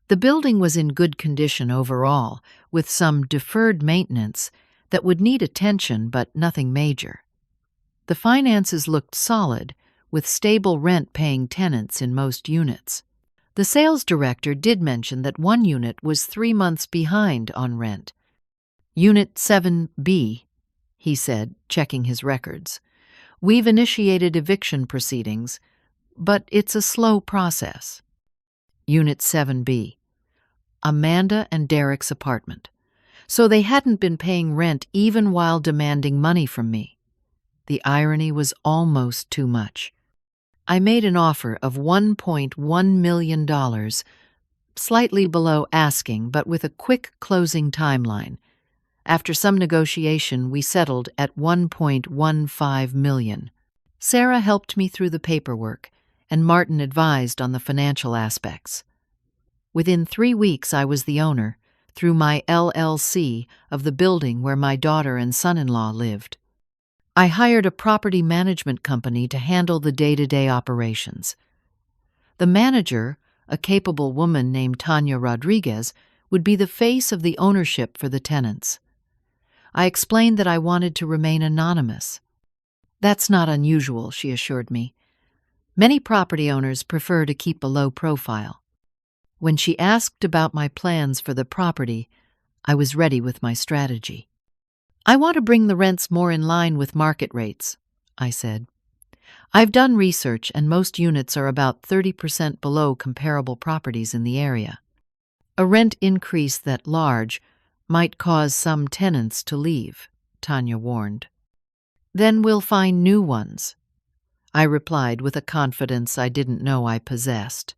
The building was in good condition overall, with some deferred maintenance that would need attention but nothing major. The finances looked solid, with stable rent-paying tenants in most units. The sales director did mention that one unit was 3 months behind on rent. Unit 7B, he said, checking his records. We've initiated eviction proceedings, but it's a slow process. Unit 7B, Amanda and Derek's apartment. So they hadn't been paying rent even while demanding money from me. The irony was almost too much. I made an offer of $1.1 million, slightly below asking, but with a quick closing timeline. After some negotiation, we settled at $1.15 million. Sarah helped me through the paperwork, and Martin advised on the financial aspects. Within 3 weeks, I was the owner, through my LLC, of the building where my daughter and son-in-law lived. I hired a property management company to handle the day-to-day operations. The manager, a capable woman named Tanya Rodriguez, would be the face of the ownership for the tenants. I explained that I wanted to remain anonymous. That's not unusual, she assured me. Many property owners prefer to keep a low profile. When she asked about my plans for the property, I was ready with my strategy. I want to bring the rents more in line with market rates, I said. I've done research and most units are about 30% below comparable properties in the area. A rent increase that large might cause some tenants to leave, Tanya warned. Then we'll find new ones, I replied with a confidence I didn't know I possessed.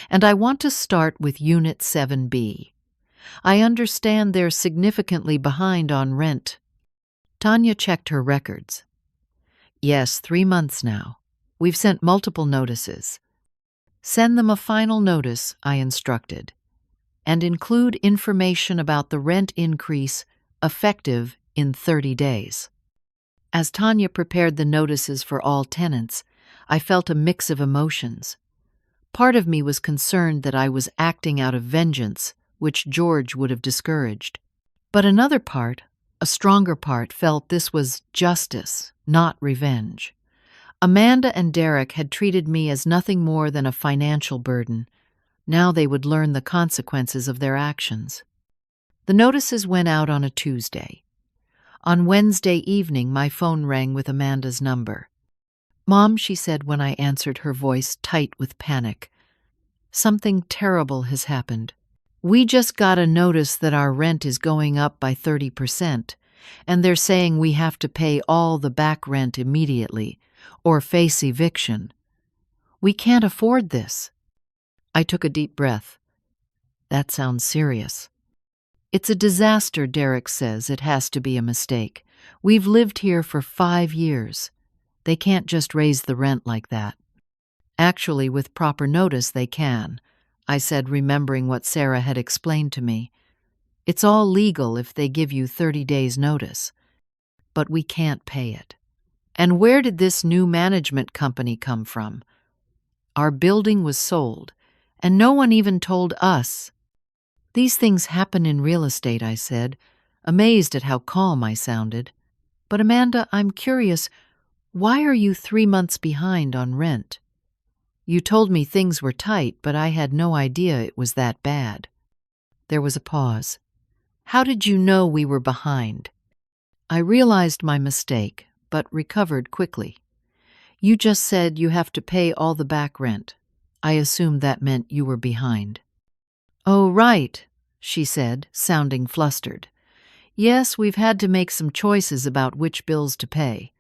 And I want to start with Unit 7B. I understand they're significantly behind on rent. Tanya checked her records. Yes, 3 months now. We've sent multiple notices. Send them a final notice, I instructed, and include information about the rent increase effective in 30 days. As Tanya prepared the notices for all tenants, I felt a mix of emotions. Part of me was concerned that I was acting out of vengeance, which George would have discouraged. But another part, a stronger part, felt this was justice, not revenge. Amanda and Derek had treated me as nothing more than a financial burden. Now they would learn the consequences of their actions. The notices went out on a Tuesday. On Wednesday evening, my phone rang with Amanda's number. "Mom," she said when I answered, her voice tight with panic, "something terrible has happened. We just got a notice that our rent is going up by 30%, and they're saying we have to pay all the back rent immediately, or face eviction. We can't afford this." I took a deep breath. That sounds serious. "It's a disaster," Derek says. "It has to be a mistake. We've lived here for 5 years. They can't just raise the rent like that." "Actually, with proper notice, they can," I said, remembering what Sarah had explained to me. "It's all legal if they give you 30 days' notice. But we can't pay it." "And where did this new management company come from?" "Our building was sold, and no one even told us," These things happen in real estate, I said, amazed at how calm I sounded. But Amanda, I'm curious, why are you 3 months behind on rent? You told me things were tight, but I had no idea it was that bad. There was a pause. How did you know we were behind? I realized my mistake, but recovered quickly. You just said you have to pay all the back rent. I assumed that meant you were behind. Oh, right, she said, sounding flustered. Yes, we've had to make some choices about which bills to pay.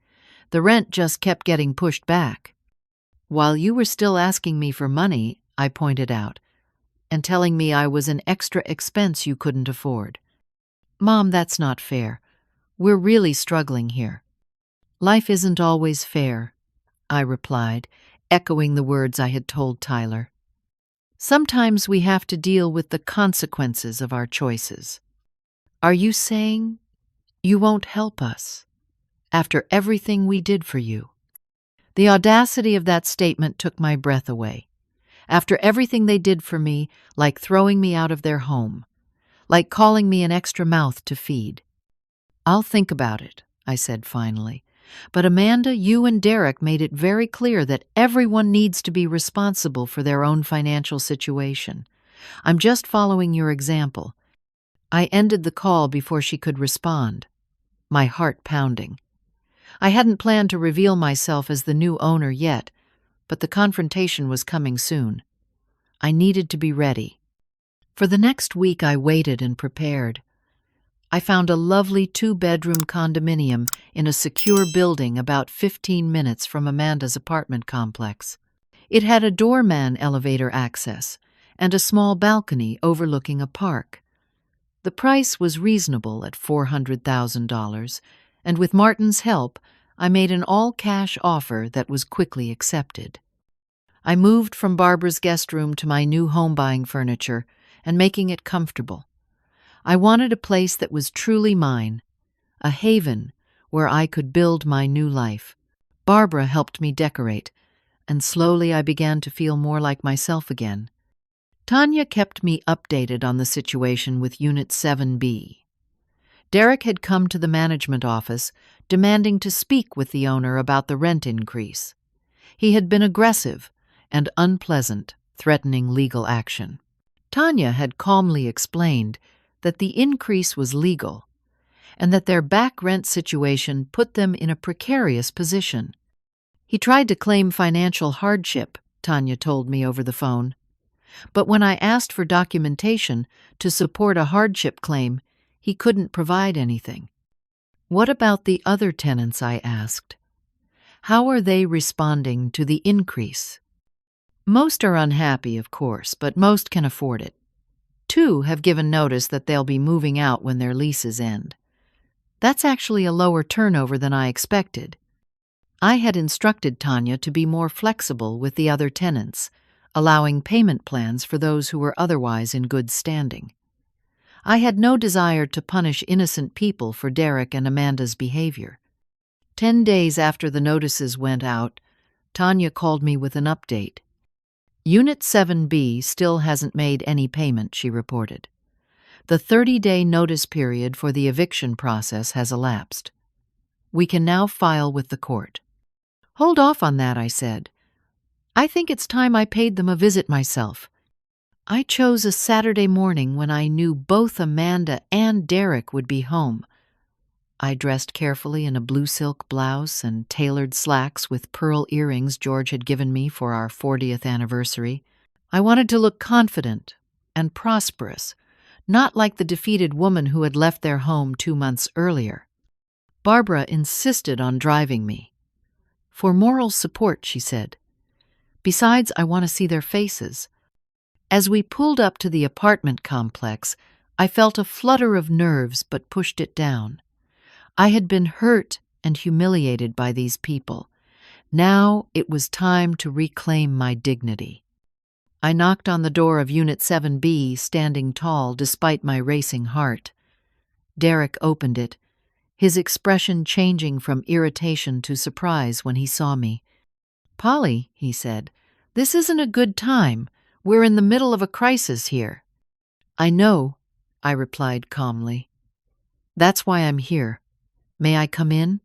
The rent just kept getting pushed back. While you were still asking me for money, I pointed out, and telling me I was an extra expense you couldn't afford. Mom, that's not fair. We're really struggling here. Life isn't always fair, I replied, echoing the words I had told Tyler. Sometimes we have to deal with the consequences of our choices. Are you saying you won't help us after everything we did for you? The audacity of that statement took my breath away. After everything they did for me, like throwing me out of their home, like calling me an extra mouth to feed. I'll think about it, I said finally. But Amanda, you and Derek made it very clear that everyone needs to be responsible for their own financial situation. I'm just following your example. I ended the call before she could respond, my heart pounding. I hadn't planned to reveal myself as the new owner yet, but the confrontation was coming soon. I needed to be ready. For the next week I waited and prepared. I found a lovely 2-bedroom condominium in a secure building about 15 minutes from Amanda's apartment complex. It had a doorman elevator access and a small balcony overlooking a park. The price was reasonable at $400,000, and with Martin's help, I made an all-cash offer that was quickly accepted. I moved from Barbara's guest room to my new home-buying furniture and making it comfortable. I wanted a place that was truly mine, a haven where I could build my new life. Barbara helped me decorate, and slowly I began to feel more like myself again. Tanya kept me updated on the situation with Unit 7B. Derek had come to the management office, demanding to speak with the owner about the rent increase. He had been aggressive and unpleasant, threatening legal action. Tanya had calmly explained that the increase was legal, and that their back rent situation put them in a precarious position. He tried to claim financial hardship, Tanya told me over the phone. But when I asked for documentation to support a hardship claim, he couldn't provide anything. What about the other tenants, I asked. How are they responding to the increase? Most are unhappy, of course, but most can afford it. 2 have given notice that they'll be moving out when their leases end. That's actually a lower turnover than I expected. I had instructed Tanya to be more flexible with the other tenants, allowing payment plans for those who were otherwise in good standing. I had no desire to punish innocent people for Derek and Amanda's behavior. 10 days after the notices went out, Tanya called me with an update. Unit 7B still hasn't made any payment, she reported. The 30-day notice period for the eviction process has elapsed. We can now file with the court. Hold off on that, I said. I think it's time I paid them a visit myself. I chose a Saturday morning when I knew both Amanda and Derek would be home. I dressed carefully in a blue silk blouse and tailored slacks with pearl earrings George had given me for our 40th anniversary. I wanted to look confident and prosperous, not like the defeated woman who had left their home 2 months earlier. Barbara insisted on driving me. For moral support, she said. Besides, I want to see their faces. As we pulled up to the apartment complex, I felt a flutter of nerves but pushed it down. I had been hurt and humiliated by these people. Now it was time to reclaim my dignity. I knocked on the door of Unit 7B, standing tall despite my racing heart. Derek opened it, his expression changing from irritation to surprise when he saw me. "Polly," he said, "this isn't a good time. We're in the middle of a crisis here." I know, I replied calmly. That's why I'm here. May I come in?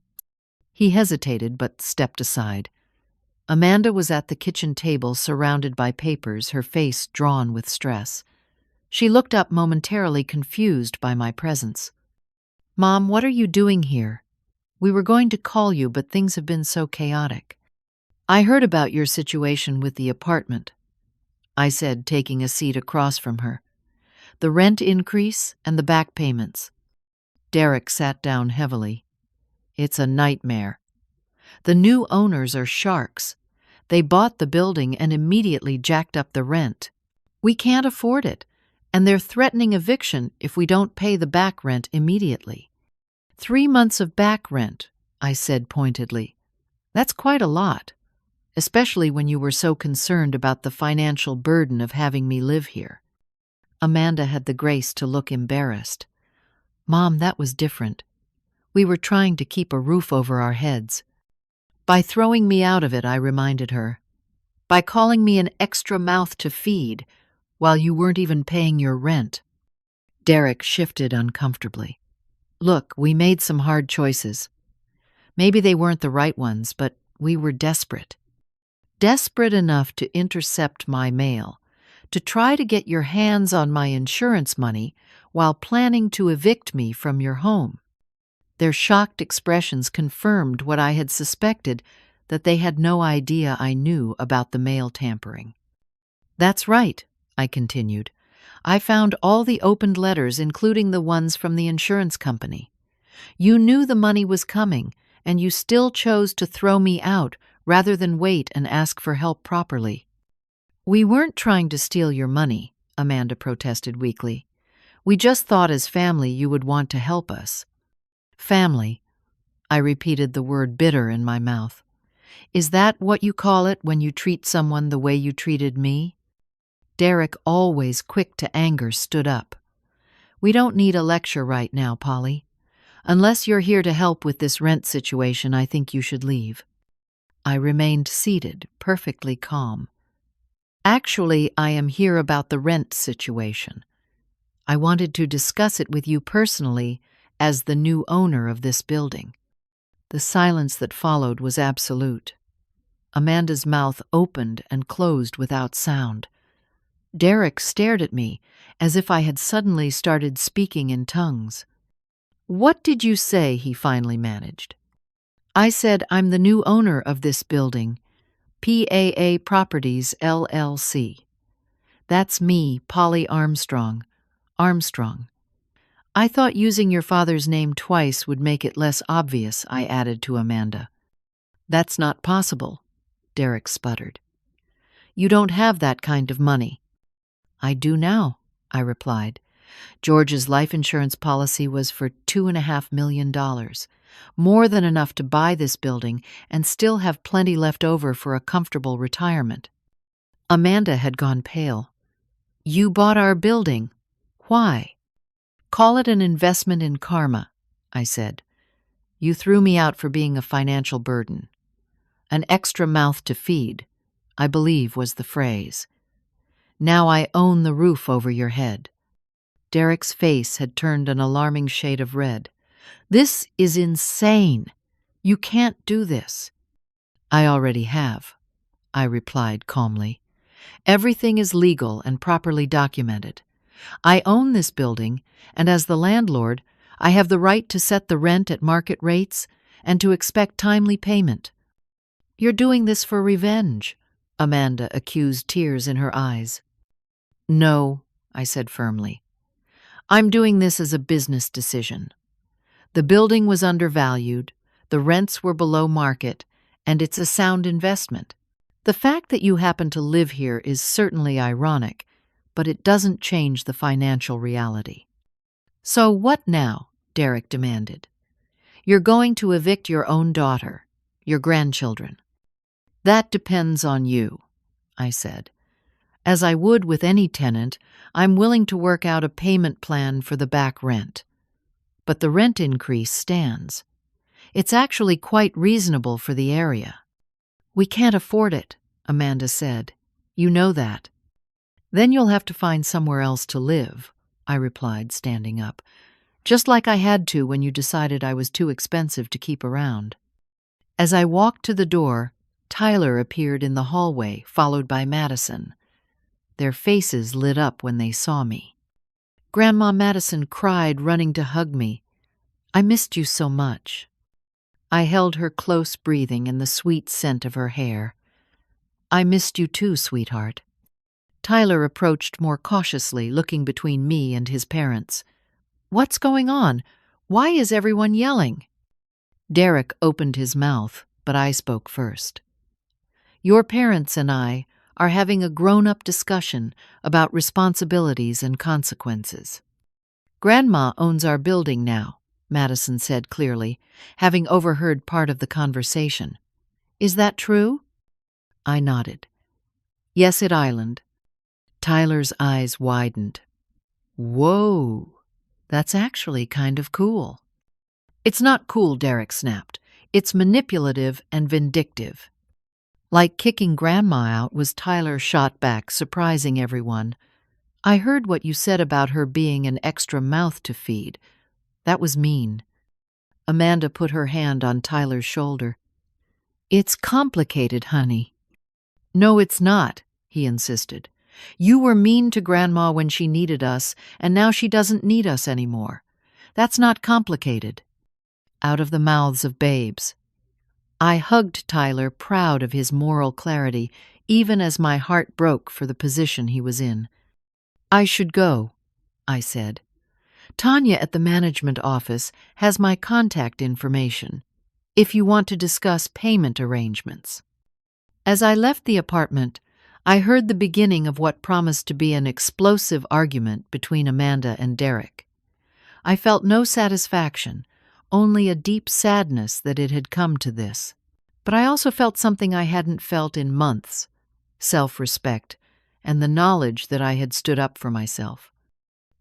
He hesitated but stepped aside. Amanda was at the kitchen table surrounded by papers, her face drawn with stress. She looked up momentarily, confused by my presence. Mom, what are you doing here? We were going to call you, but things have been so chaotic. I heard about your situation with the apartment, I said, taking a seat across from her. The rent increase and the back payments. Derek sat down heavily. It's a nightmare. The new owners are sharks. They bought the building and immediately jacked up the rent. We can't afford it, and they're threatening eviction if we don't pay the back rent immediately. 3 months of back rent, I said pointedly. That's quite a lot, especially when you were so concerned about the financial burden of having me live here. Amanda had the grace to look embarrassed. Mom, that was different. We were trying to keep a roof over our heads. By throwing me out of it, I reminded her. By calling me an extra mouth to feed, while you weren't even paying your rent. Derek shifted uncomfortably. Look, we made some hard choices. Maybe they weren't the right ones, but we were desperate. Desperate enough to intercept my mail, to try to get your hands on my insurance money while planning to evict me from your home. Their shocked expressions confirmed what I had suspected, that they had no idea I knew about the mail tampering. That's right, I continued. I found all the opened letters, including the ones from the insurance company. You knew the money was coming, and you still chose to throw me out rather than wait and ask for help properly. We weren't trying to steal your money, Amanda protested weakly. We just thought as family you would want to help us. Family. I repeated the word bitter in my mouth. Is that what you call it when you treat someone the way you treated me? Derek, always quick to anger, stood up. We don't need a lecture right now, Polly. Unless you're here to help with this rent situation, I think you should leave. I remained seated, perfectly calm. Actually, I am here about the rent situation. I wanted to discuss it with you personally as the new owner of this building. The silence that followed was absolute. Amanda's mouth opened and closed without sound. Derek stared at me as if I had suddenly started speaking in tongues. What did you say? He finally managed. I said I'm the new owner of this building, PAA Properties, LLC. That's me, Polly Armstrong. Armstrong. I thought using your father's name twice would make it less obvious, I added to Amanda. That's not possible, Derek sputtered. You don't have that kind of money. I do now, I replied. George's life insurance policy was for $2.5 million, more than enough to buy this building and still have plenty left over for a comfortable retirement. Amanda had gone pale. You bought our building. Why? Call it an investment in karma, I said. You threw me out for being a financial burden. An extra mouth to feed, I believe was the phrase. Now I own the roof over your head. Derek's face had turned an alarming shade of red. This is insane. You can't do this. I already have, I replied calmly. Everything is legal and properly documented. I own this building, and as the landlord, I have the right to set the rent at market rates and to expect timely payment. You're doing this for revenge, Amanda accused, tears in her eyes. No, I said firmly. I'm doing this as a business decision. The building was undervalued, the rents were below market, and it's a sound investment. The fact that you happen to live here is certainly ironic, but it doesn't change the financial reality. So what now? Derek demanded. You're going to evict your own daughter, your grandchildren. That depends on you, I said. As I would with any tenant, I'm willing to work out a payment plan for the back rent. But the rent increase stands. It's actually quite reasonable for the area. We can't afford it, Amanda said. You know that. Then you'll have to find somewhere else to live, I replied, standing up, just like I had to when you decided I was too expensive to keep around. As I walked to the door, Tyler appeared in the hallway, followed by Madison. Their faces lit up when they saw me. Grandma Madison cried, running to hug me. I missed you so much. I held her close, breathing in the sweet scent of her hair. I missed you too, sweetheart. Tyler approached more cautiously, looking between me and his parents. What's going on? Why is everyone yelling? Derek opened his mouth, but I spoke first. Your parents and I are having a grown-up discussion about responsibilities and consequences. Grandma owns our building now, Madison said clearly, having overheard part of the conversation. Is that true? I nodded. Yes, it island. Tyler's eyes widened. Whoa, that's actually kind of cool. It's not cool, Derek snapped. It's manipulative and vindictive. Like kicking Grandma out, was Tyler shot back, surprising everyone. I heard what you said about her being an extra mouth to feed. That was mean. Amanda put her hand on Tyler's shoulder. It's complicated, honey. No, it's not, he insisted. You were mean to Grandma when she needed us, and now she doesn't need us anymore. That's not complicated. Out of the mouths of babes. I hugged Tyler, proud of his moral clarity, even as my heart broke for the position he was in. I should go, I said. Tanya at the management office has my contact information, if you want to discuss payment arrangements. As I left the apartment, I heard the beginning of what promised to be an explosive argument between Amanda and Derek. I felt no satisfaction, only a deep sadness that it had come to this. But I also felt something I hadn't felt in months, self-respect, and the knowledge that I had stood up for myself.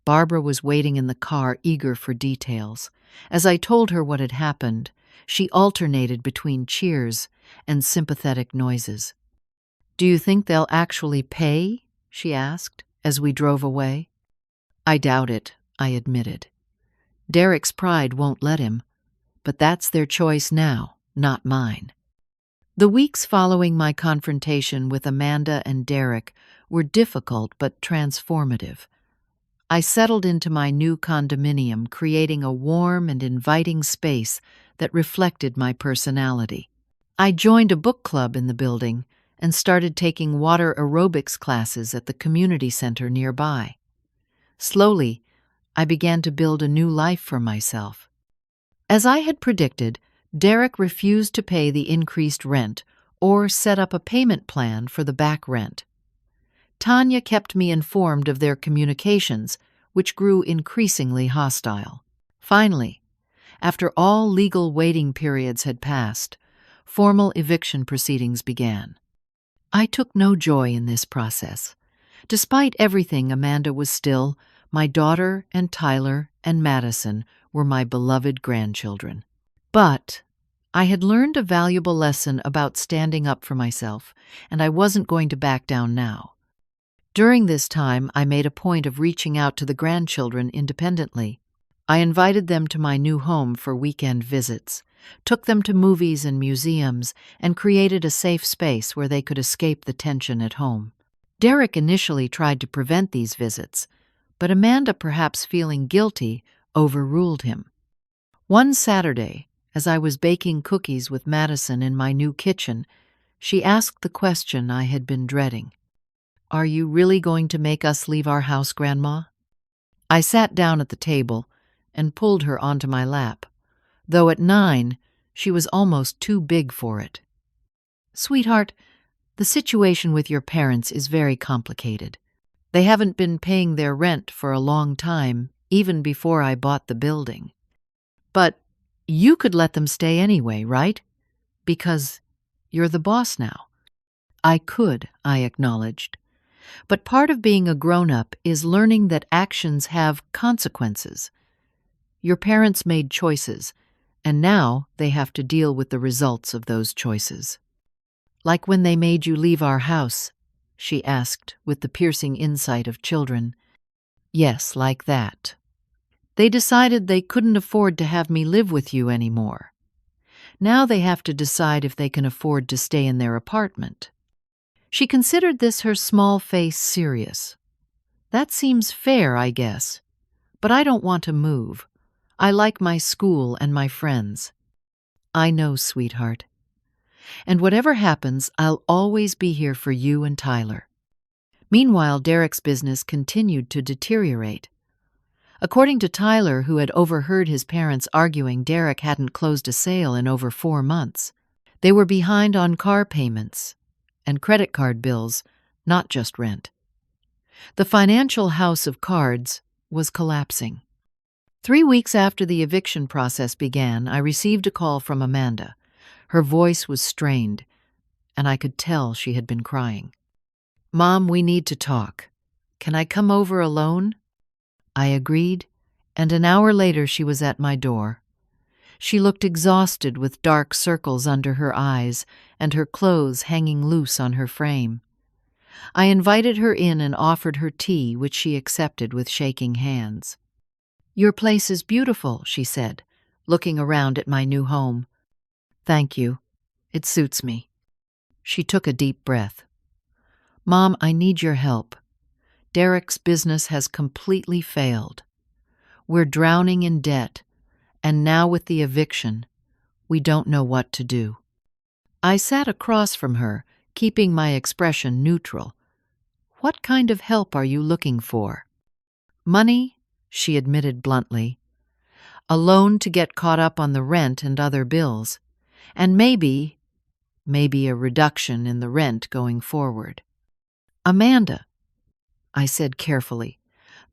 Barbara was waiting in the car, eager for details. As I told her what had happened, she alternated between cheers and sympathetic noises. Do you think they'll actually pay? She asked, as we drove away. I doubt it, I admitted. Derek's pride won't let him, but that's their choice now, not mine. The weeks following my confrontation with Amanda and Derek were difficult but transformative. I settled into my new condominium, creating a warm and inviting space that reflected my personality. I joined a book club in the building and started taking water aerobics classes at the community center nearby. Slowly, I began to build a new life for myself. As I had predicted, Derek refused to pay the increased rent or set up a payment plan for the back rent. Tanya kept me informed of their communications, which grew increasingly hostile. Finally, after all legal waiting periods had passed, formal eviction proceedings began. I took no joy in this process. Despite everything, Amanda was still my daughter, and Tyler and Madison were my beloved grandchildren. But I had learned a valuable lesson about standing up for myself, and I wasn't going to back down now. During this time, I made a point of reaching out to the grandchildren independently. I invited them to my new home for weekend visits, took them to movies and museums, and created a safe space where they could escape the tension at home. Derek initially tried to prevent these visits, but Amanda, perhaps feeling guilty, overruled him. One Saturday, as I was baking cookies with Madison in my new kitchen, she asked the question I had been dreading. Are you really going to make us leave our house, Grandma? I sat down at the table and pulled her onto my lap, though at 9, she was almost too big for it. Sweetheart, the situation with your parents is very complicated. They haven't been paying their rent for a long time, even before I bought the building. But you could let them stay anyway, right? Because you're the boss now. I could, I acknowledged. But part of being a grown-up is learning that actions have consequences. Your parents made choices, and now they have to deal with the results of those choices. Like when they made you leave our house, she asked with the piercing insight of children. Yes, like that. They decided they couldn't afford to have me live with you anymore. Now they have to decide if they can afford to stay in their apartment. She considered this her small face serious. That seems fair, I guess. But I don't want to move. I like my school and my friends. I know, sweetheart. And whatever happens, I'll always be here for you and Tyler. Meanwhile, Derek's business continued to deteriorate. According to Tyler, who had overheard his parents arguing, Derek hadn't closed a sale in over 4 months. They were behind on car payments and credit card bills, not just rent. The financial house of cards was collapsing. 3 weeks after the eviction process began, I received a call from Amanda. Her voice was strained, and I could tell she had been crying. "Mom, we need to talk. Can I come over alone?" I agreed, and an hour later she was at my door. She looked exhausted with dark circles under her eyes and her clothes hanging loose on her frame. I invited her in and offered her tea, which she accepted with shaking hands. "Your place is beautiful," she said, looking around at my new home. "Thank you. It suits me." She took a deep breath. "Mom, I need your help. Derek's business has completely failed. We're drowning in debt, and now with the eviction, we don't know what to do." I sat across from her, keeping my expression neutral. "What kind of help are you looking for?" "Money," she admitted bluntly. "A loan to get caught up on the rent and other bills. And maybe a reduction in the rent going forward." "Amanda," I said carefully,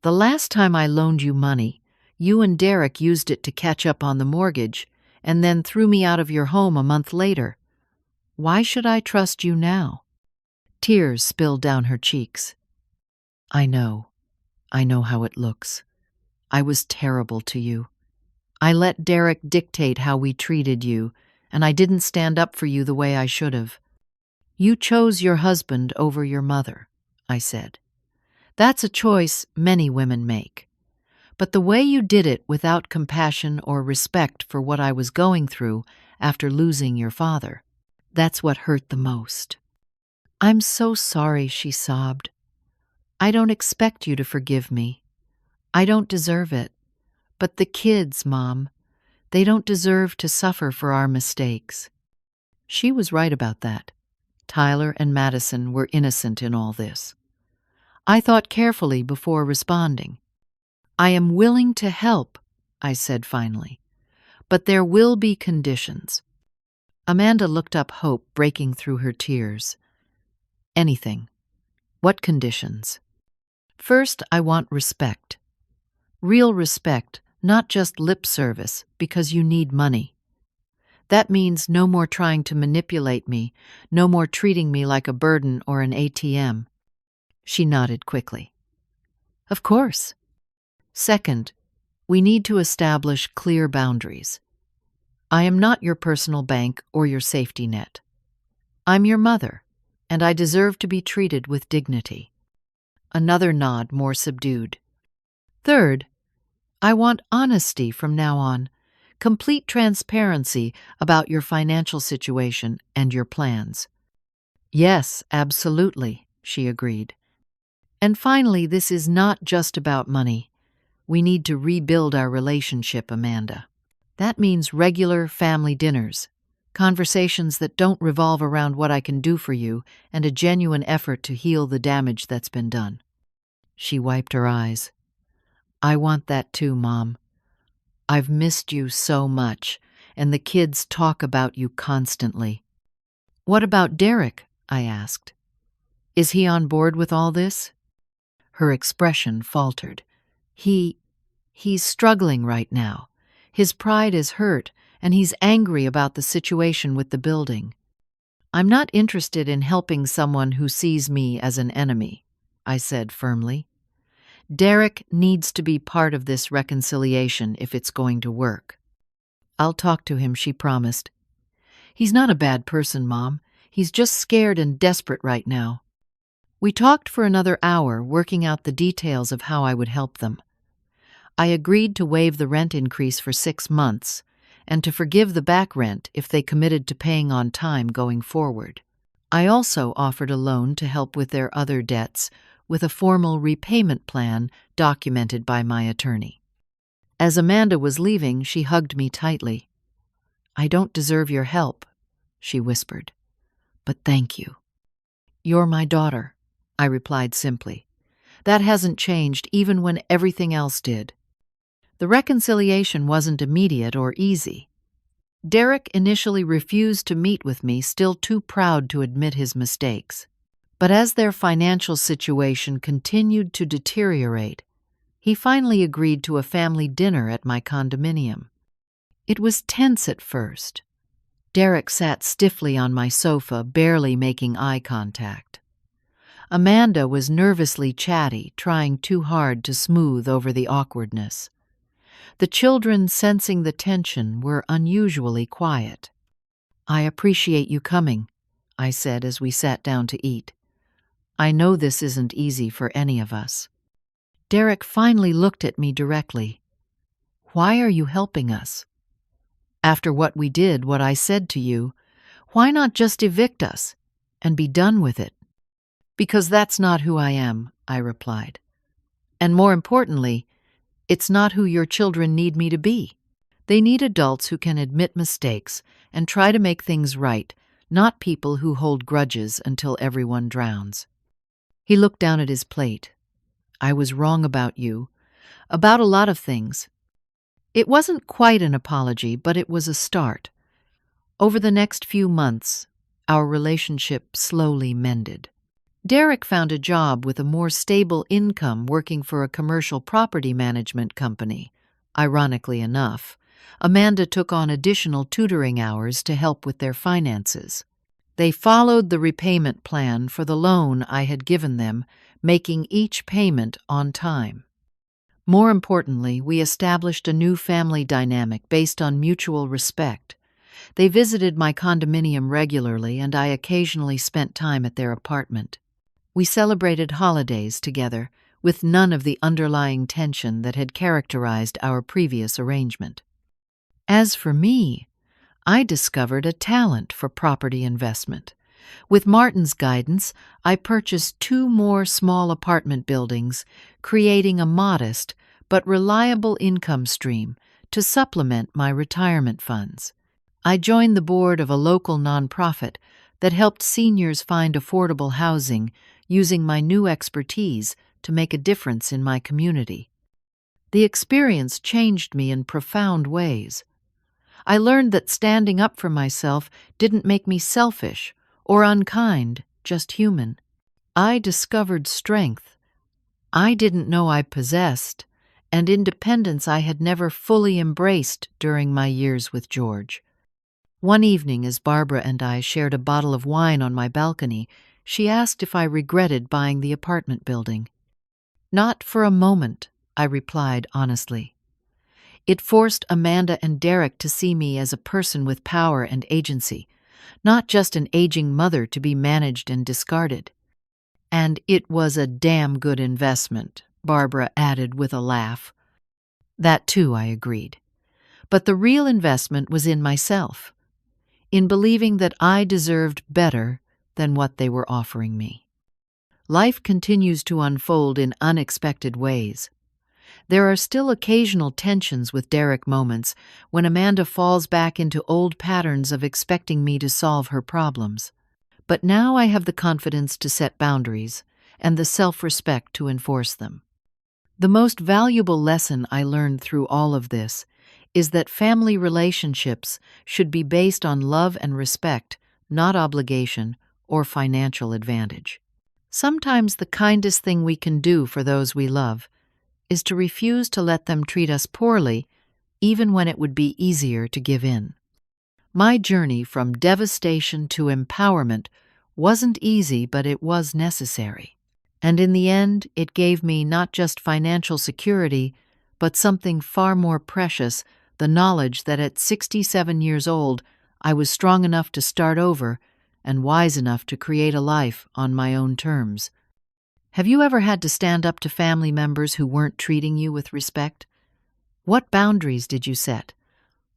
"the last time I loaned you money, you and Derek used it to catch up on the mortgage and then threw me out of your home a month later. Why should I trust you now?" Tears spilled down her cheeks. I know how it looks. I was terrible to you. I let Derek dictate how we treated you, and I didn't stand up for you the way I should have. You chose your husband over your mother," I said. "That's a choice many women make. But the way you did it without compassion or respect for what I was going through after losing your father, that's what hurt the most." "I'm so sorry," she sobbed. "I don't expect you to forgive me. I don't deserve it. But the kids, Mom, they don't deserve to suffer for our mistakes." She was right about that. Tyler and Madison were innocent in all this. I thought carefully before responding. "I am willing to help," I said finally, "but there will be conditions." Amanda looked up, hope breaking through her tears. "Anything. What conditions?" "First, I want respect. Real respect, not just lip service because you need money. That means no more trying to manipulate me, no more treating me like a burden or an ATM." She nodded quickly. "Of course." "Second, we need to establish clear boundaries. I am not your personal bank or your safety net. I'm your mother, and I deserve to be treated with dignity." Another nod, more subdued. "Third, I want honesty from now on, complete transparency about your financial situation and your plans." "Yes, absolutely," she agreed. "And finally, this is not just about money. We need to rebuild our relationship, Amanda. That means regular family dinners, conversations that don't revolve around what I can do for you, and a genuine effort to heal the damage that's been done." She wiped her eyes. "I want that too, Mom. I've missed you so much, and the kids talk about you constantly." "What about Derek?" I asked. "Is he on board with all this?" Her expression faltered. He's struggling right now. His pride is hurt, and he's angry about the situation with the building. I'm not interested in helping someone who sees me as an enemy," I said firmly. "Derek needs to be part of this reconciliation if it's going to work." "I'll talk to him," she promised. "He's not a bad person, Mom. He's just scared and desperate right now." We talked for another hour, working out the details of how I would help them. I agreed to waive the rent increase for 6 months and to forgive the back rent if they committed to paying on time going forward. I also offered a loan to help with their other debts with a formal repayment plan documented by my attorney. As Amanda was leaving, she hugged me tightly. "I don't deserve your help," she whispered, "but thank you." "You're my daughter," I replied simply. "That hasn't changed even when everything else did." The reconciliation wasn't immediate or easy. Derek initially refused to meet with me, still too proud to admit his mistakes. But as their financial situation continued to deteriorate, he finally agreed to a family dinner at my condominium. It was tense at first. Derek sat stiffly on my sofa, barely making eye contact. Amanda was nervously chatty, trying too hard to smooth over the awkwardness. The children, sensing the tension, were unusually quiet. "I appreciate you coming," I said as we sat down to eat. "I know this isn't easy for any of us." Derek finally looked at me directly. "Why are you helping us? After what we did, what I said to you, why not just evict us and be done with it?" "Because that's not who I am," I replied. "And more importantly, it's not who your children need me to be. They need adults who can admit mistakes and try to make things right, not people who hold grudges until everyone drowns." He looked down at his plate. "I was wrong about you, about a lot of things." It wasn't quite an apology, but it was a start. Over the next few months, our relationship slowly mended. Derek found a job with a more stable income working for a commercial property management company. Ironically enough, Amanda took on additional tutoring hours to help with their finances. They followed the repayment plan for the loan I had given them, making each payment on time. More importantly, we established a new family dynamic based on mutual respect. They visited my condominium regularly, and I occasionally spent time at their apartment. We celebrated holidays together, with none of the underlying tension that had characterized our previous arrangement. As for me, I discovered a talent for property investment. With Martin's guidance, I purchased 2 more small apartment buildings, creating a modest but reliable income stream to supplement my retirement funds. I joined the board of a local nonprofit that helped seniors find affordable housing, using my new expertise to make a difference in my community. The experience changed me in profound ways. I learned that standing up for myself didn't make me selfish or unkind, just human. I discovered strength I didn't know I possessed, and independence I had never fully embraced during my years with George. One evening, as Barbara and I shared a bottle of wine on my balcony, she asked if I regretted buying the apartment building. "Not for a moment," I replied honestly. It forced Amanda and Derek to see me as a person with power and agency, not just an aging mother to be managed and discarded. "And it was a damn good investment," Barbara added with a laugh. That too, I agreed. But the real investment was in myself, in believing that I deserved better than what they were offering me. Life continues to unfold in unexpected ways. There are still occasional tensions with Derek, moments when Amanda falls back into old patterns of expecting me to solve her problems. But now I have the confidence to set boundaries and the self-respect to enforce them. The most valuable lesson I learned through all of this is that family relationships should be based on love and respect, not obligation or financial advantage. Sometimes the kindest thing we can do for those we love is to refuse to let them treat us poorly, even when it would be easier to give in. My journey from devastation to empowerment wasn't easy, but it was necessary. And in the end, it gave me not just financial security, but something far more precious, the knowledge that at 67 years old, I was strong enough to start over and wise enough to create a life on my own terms. Have you ever had to stand up to family members who weren't treating you with respect? What boundaries did you set?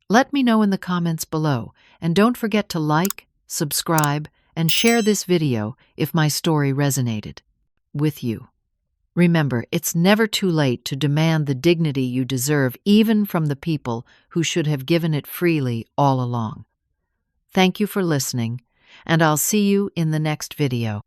Let me know in the comments below, and don't forget to like, subscribe, and share this video if my story resonated with you. Remember, it's never too late to demand the dignity you deserve, even from the people who should have given it freely all along. Thank you for listening, and I'll see you in the next video.